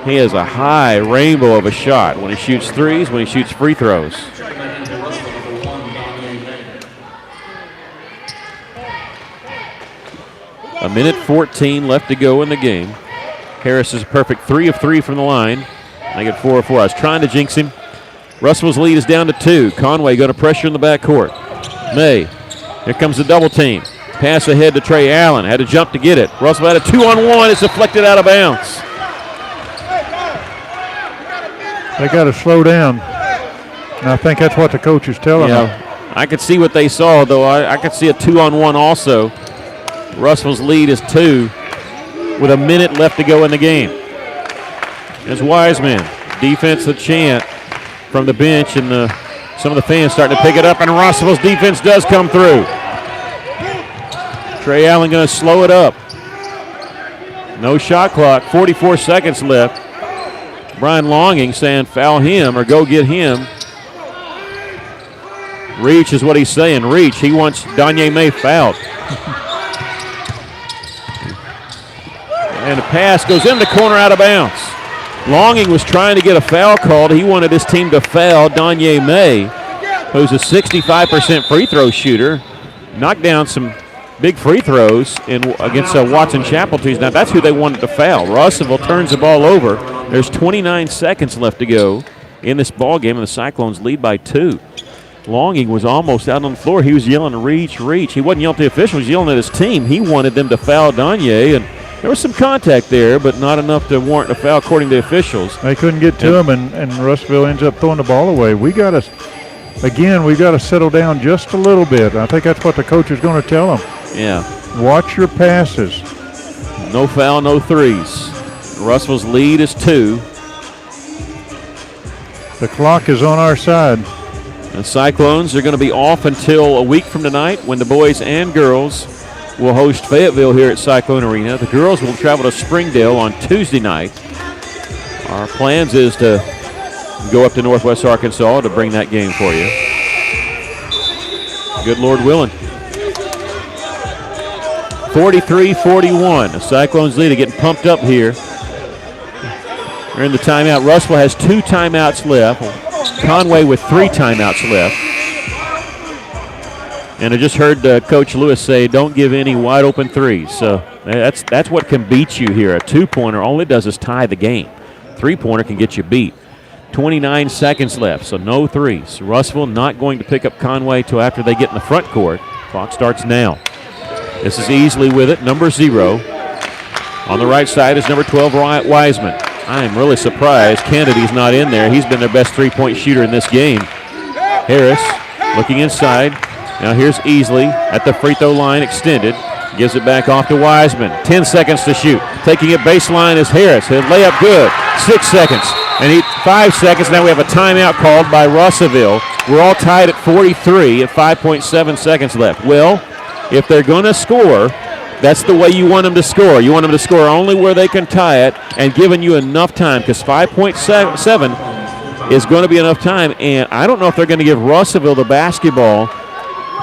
A: he has a high rainbow of a shot when he shoots threes, when he shoots free throws. A 1:14 left to go in the game. Harris is a perfect 3 of 3 from the line. They get 4 of 4. I was trying to jinx him. Russell's lead is down to 2. Conway going to pressure in the backcourt. May. Here comes the double team. Pass ahead to Trey Allen. Had to jump to get it. Russell had a 2-on-1. It's deflected out of bounds.
B: They got to slow down. And I think that's what the coach is telling them.
A: I could see what they saw, though. I could see a 2-on-1 also. Russell's lead is 2 with a minute left to go in the game. As Wiseman, defense a chant from the bench, and some of the fans starting to pick it up, and Russell's defense does come through. Trey Allen going to slow it up. No shot clock, 44 seconds left. Brian Longing saying foul him or go get him. Reach is what he's saying. Reach. He wants Danye May fouled. And the pass goes in the corner out of bounds. Longing was trying to get a foul called. He wanted his team to foul Danye May, who's a 65% free throw shooter. Knocked down some big free throws against Watson Chapel. Now that's who they wanted to foul. Russellville turns the ball over. There's 29 seconds left to go in this ball game, and the Cyclones lead by 2. Longing was almost out on the floor. He was yelling, reach, reach. He wasn't yelling at the officials. He was yelling at his team. He wanted them to foul Danye, and there was some contact there, but not enough to warrant a foul according to the officials.
B: They couldn't get to him, and Russellville ends up throwing the ball away. We've got to settle down just a little bit. I think that's what the coach is going to tell them.
A: Yeah.
B: Watch your passes.
A: No foul, no threes. Russell's lead is 2.
B: The clock is on our side.
A: The Cyclones are going to be off until a week from tonight when the boys and girls will host Fayetteville here at Cyclone Arena. The girls will travel to Springdale on Tuesday night. Our plans is to go up to Northwest Arkansas to bring that game for you. Good Lord willing. 43-41. The Cyclones lead, getting pumped up here. They're in the timeout. Russell has 2 timeouts left. Conway with 3 timeouts left. And I just heard Coach Lewis say, don't give any wide open threes. So that's what can beat you here. A 2-pointer, all it does is tie the game. 3-pointer can get you beat. 29 seconds left, so no threes. Russellville not going to pick up Conway till after they get in the front court. Clock starts now. This is Easley with it, number 0. On the right side is number 12, Wiseman. I am really surprised Kennedy's not in there. He's been their best three-point shooter in this game. Harris looking inside. Now here's Easley at the free throw line extended. Gives it back off to Wiseman. 10 seconds to shoot. Taking it baseline is Harris. He'll lay up good. 6 seconds. And 5 seconds. Now we have a timeout called by Russellville. We're all tied at 43 at 5.7 seconds left. Well, if they're going to score, that's the way you want them to score. You want them to score only where they can tie it and giving you enough time, because 5.7 is going to be enough time. And I don't know if they're going to give Russellville the basketball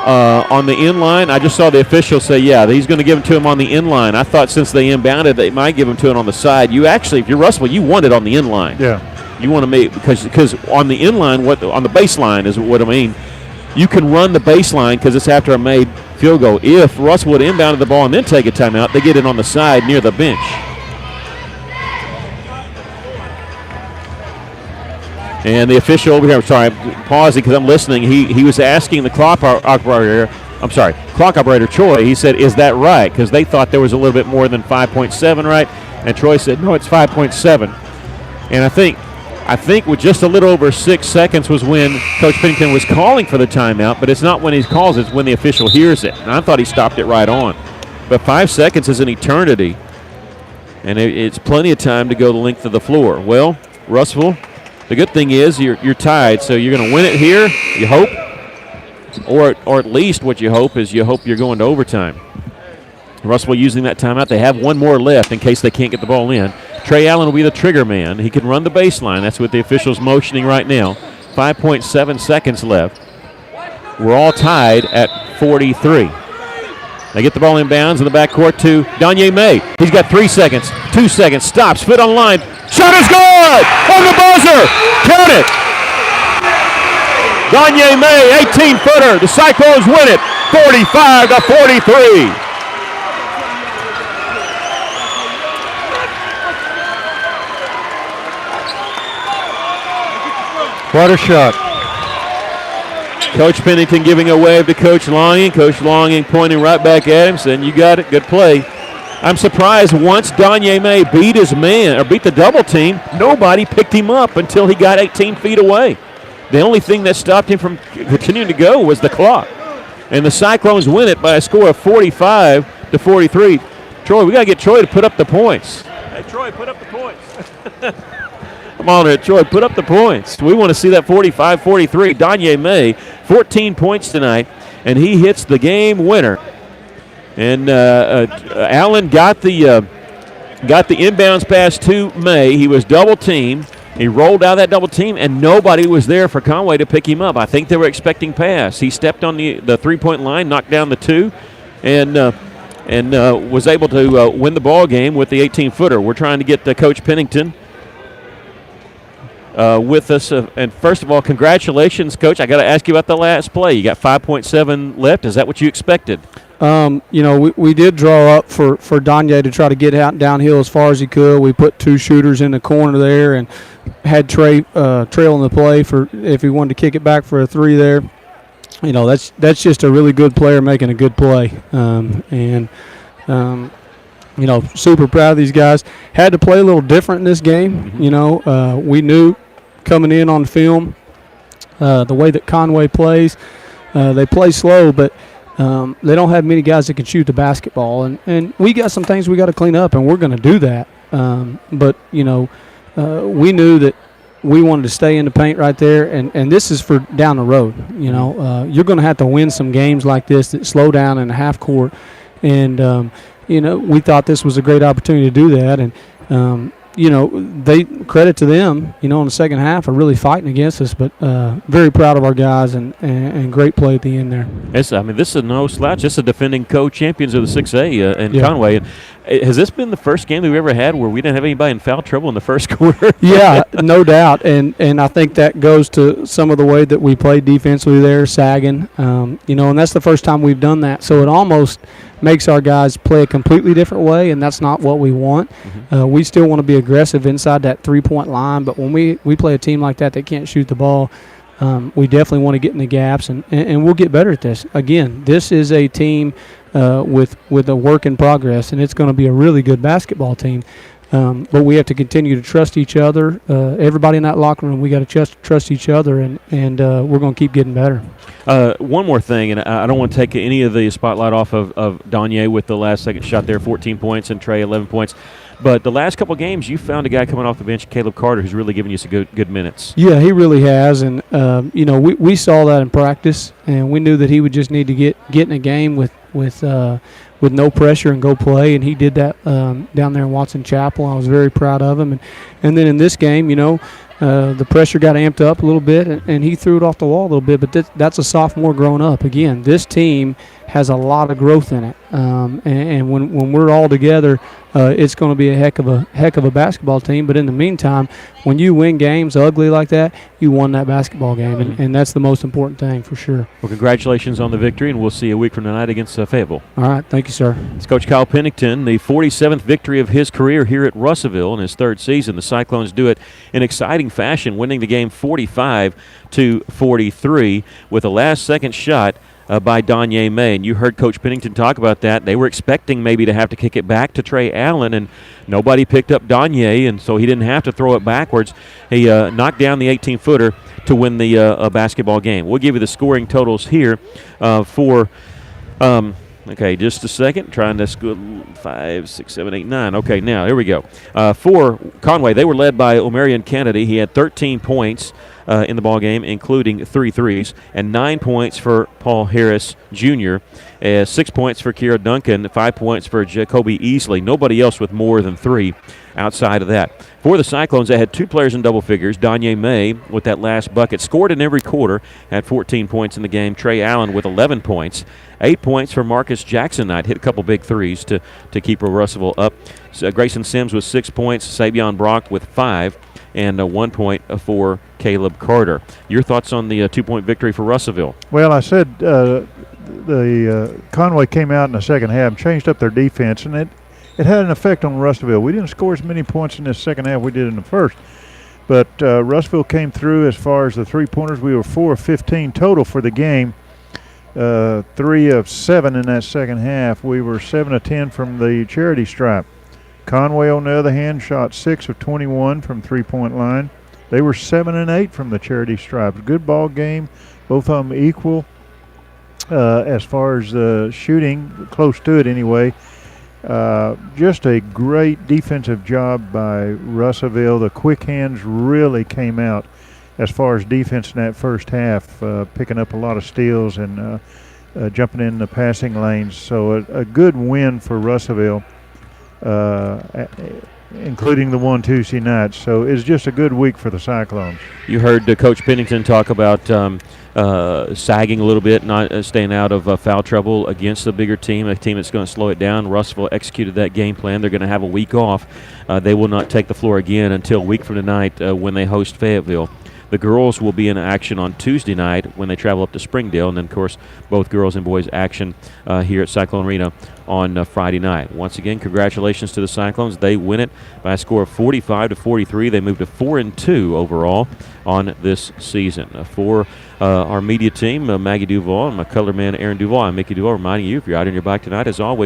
A: on the inline. I just saw the official say, yeah, he's going to give it to him on the inline. I thought since they inbounded, they might give him to it on the side. You actually, if you're Russellville, you want it on the inline.
B: Yeah.
A: You want to make, because on the inline, on the baseline is what I mean. You can run the baseline because it's after a made field goal. If Russell would have inbounded the ball and then take a timeout, they get it on the side near the bench. And the official over here, I'm sorry, I'm pausing because I'm listening. He was asking the clock operator, Troy. He said, is that right? Because they thought there was a little bit more than 5.7, right? And Troy said, no, it's 5.7. And I think with just a little over 6 seconds was when Coach Pennington was calling for the timeout, but it's not when he calls, it's when the official hears it. And I thought he stopped it right on. But 5 seconds is an eternity, and it's plenty of time to go the length of the floor. Well, Russellville, the good thing is you're tied, so you're going to win it here, you hope, or at least what you hope is you're going to overtime. Russellville using that timeout. They have one more left in case they can't get the ball in. Trey Allen will be the trigger man. He can run the baseline. That's what the official's motioning right now. 5.7 seconds left. We're all tied at 43. They get the ball in bounds in the backcourt to Danye May. He's got 3 seconds, 2 seconds, stops, foot on the line. Shot is good! On the buzzer! Count it! Danye May, 18-footer. The Cyclones win it, 45-43.
B: What a shot.
A: Coach Pennington giving a wave to Coach Longing. Coach Longing pointing right back at him, saying, you got it, good play. I'm surprised once Danye May beat his man, or beat the double team, nobody picked him up until he got 18 feet away. The only thing that stopped him from continuing to go was the clock. And the Cyclones win it by a score of 45-43. Troy, we got to get Troy to put up the points. Hey, Troy, put up the points. Come on there, Troy, put up the points. We want to see that 45-43. Danye May, 14 points tonight, and he hits the game winner. And Allen got the inbounds pass to May. He was double-teamed. He rolled out of that double team, and nobody was there for Conway to pick him up. I think they were expecting pass. He stepped on the three-point line, knocked down the 2, and was able to win the ball game with the 18-footer. We're trying to get Coach Pennington with us. And first of all, congratulations, Coach. I got to ask you about the last play. You got 5.7 left. Is that what you expected?
E: We did draw up for Danye to try to get out downhill as far as he could. We put 2 shooters in the corner there and had Trey trailing the play for if he wanted to kick it back for a 3 there. That's just a really good player making a good play. Super proud of these guys. Had to play a little different in this game. Mm-hmm. We knew coming in on film the way that Conway plays. They play slow, but they don't have many guys that can shoot the basketball. And we got some things we got to clean up, and we're going to do that. We knew that we wanted to stay in the paint right there, and this is for down the road. You're going to have to win some games like this that slow down in the half court. And, we thought this was a great opportunity to do that. And, they credit to them, in the second half are really fighting against us, but very proud of our guys and great play at the end there.
A: This is no slouch. This is defending co-champions of the 6A in Conway. And has this been the first game that we ever had where we didn't have anybody in foul trouble in the first quarter?
E: Yeah, no doubt. And I think that goes to some of the way that we played defensively there, sagging. And that's the first time we've done that. So it almost makes our guys play a completely different way, and that's not what we want. Mm-hmm. We still want to be aggressive inside that three-point line, but when we play a team like that can't shoot the ball, We definitely want to get in the gaps, and we'll get better at this. Again, this is a team with a work in progress, and it's going to be a really good basketball team. But we have to continue to trust each other. Everybody in that locker room, we got to trust each other, and we're going to keep getting better.
A: One more thing, and I don't want to take any of the spotlight off of Danye with the last second shot there, 14 points, and Trey 11 points. But the last couple of games, you found a guy coming off the bench, Caleb Carter, who's really given you some good minutes.
E: Yeah, he really has, and we saw that in practice, and we knew that he would just need to get in a game with no pressure and go play, and he did that down there in Watson Chapel. I was very proud of him, and then in this game, the pressure got amped up a little bit, and he threw it off the wall a little bit. But that's a sophomore growing up. Again, this team has a lot of growth in it, and when we're all together, it's going to be a heck of a basketball team. But in the meantime, when you win games ugly like that, you won that basketball game, and that's the most important thing for sure.
A: Well, congratulations on the victory, and we'll see you a week from tonight against Fayetteville.
E: All right, thank you, sir.
A: It's Coach Kyle Pennington, the 47th victory of his career here at Russellville in his third season. The Cyclones do it in exciting fashion, winning the game 45-43 with a last-second shot by Danye May. And you heard Coach Pennington talk about that. They were expecting maybe to have to kick it back to Trey Allen, and nobody picked up Danye, and so he didn't have to throw it backwards. He knocked down the 18-footer to win the basketball game. We'll give you the scoring totals here for okay, just a second. Trying to score 5, 6, 7, 8, 9. Okay, now here we go. For Conway, they were led by Omarion Kennedy. He had 13 points in the ball game, including 3 threes, and 9 points for Paul Harris Jr., 6 points for Kira Duncan, 5 points for Jacoby Easley. Nobody else with more than 3 outside of that. For the Cyclones, they had 2 players in double figures. Danye May, with that last bucket, scored in every quarter, had 14 points in the game. Trey Allen with 11 points. 8 points for Marcus Jackson Knight. Hit a couple big threes to keep Russellville up. So Grayson Sims with 6 points. Savion Brock with 5. And 1 point for Caleb Carter. Your thoughts on the 2-point victory for Russellville?
B: Well, I said the Conway came out in the second half and changed up their defense, and it had an effect on Russellville. We didn't score as many points in this second half we did in the first. But Russellville came through as far as the three-pointers. We were 4 of 15 total for the game. 3 of 7 in that second half. We were 7 of 10 from the charity stripe. Conway, on the other hand, shot 6 of 21 from three-point line. They were 7 and 8 from the charity stripes. Good ball game, both of them equal as far as shooting, close to it anyway. Just a great defensive job by Russellville. The quick hands really came out as far as defense in that first half, picking up a lot of steals and jumping in the passing lanes. So a good win for Russellville. Including the one Tuesday night. So it's just a good week for the Cyclones.
A: You heard Coach Pennington talk about sagging a little bit, not staying out of foul trouble against a bigger team, a team that's going to slow it down. Russellville executed that game plan. They're going to have a week off. They will not take the floor again until a week from tonight when they host Fayetteville. The girls will be in action on Tuesday night when they travel up to Springdale, and then, of course, both girls and boys action here at Cyclone Arena on Friday night. Once again, congratulations to the Cyclones. They win it by a score of 45-43. They move to 4-2 overall on this season. For our media team, Maggie Duval and my color man, Aaron Duval, I'm Mickey Duval, reminding you, if you're out on your bike tonight, as always,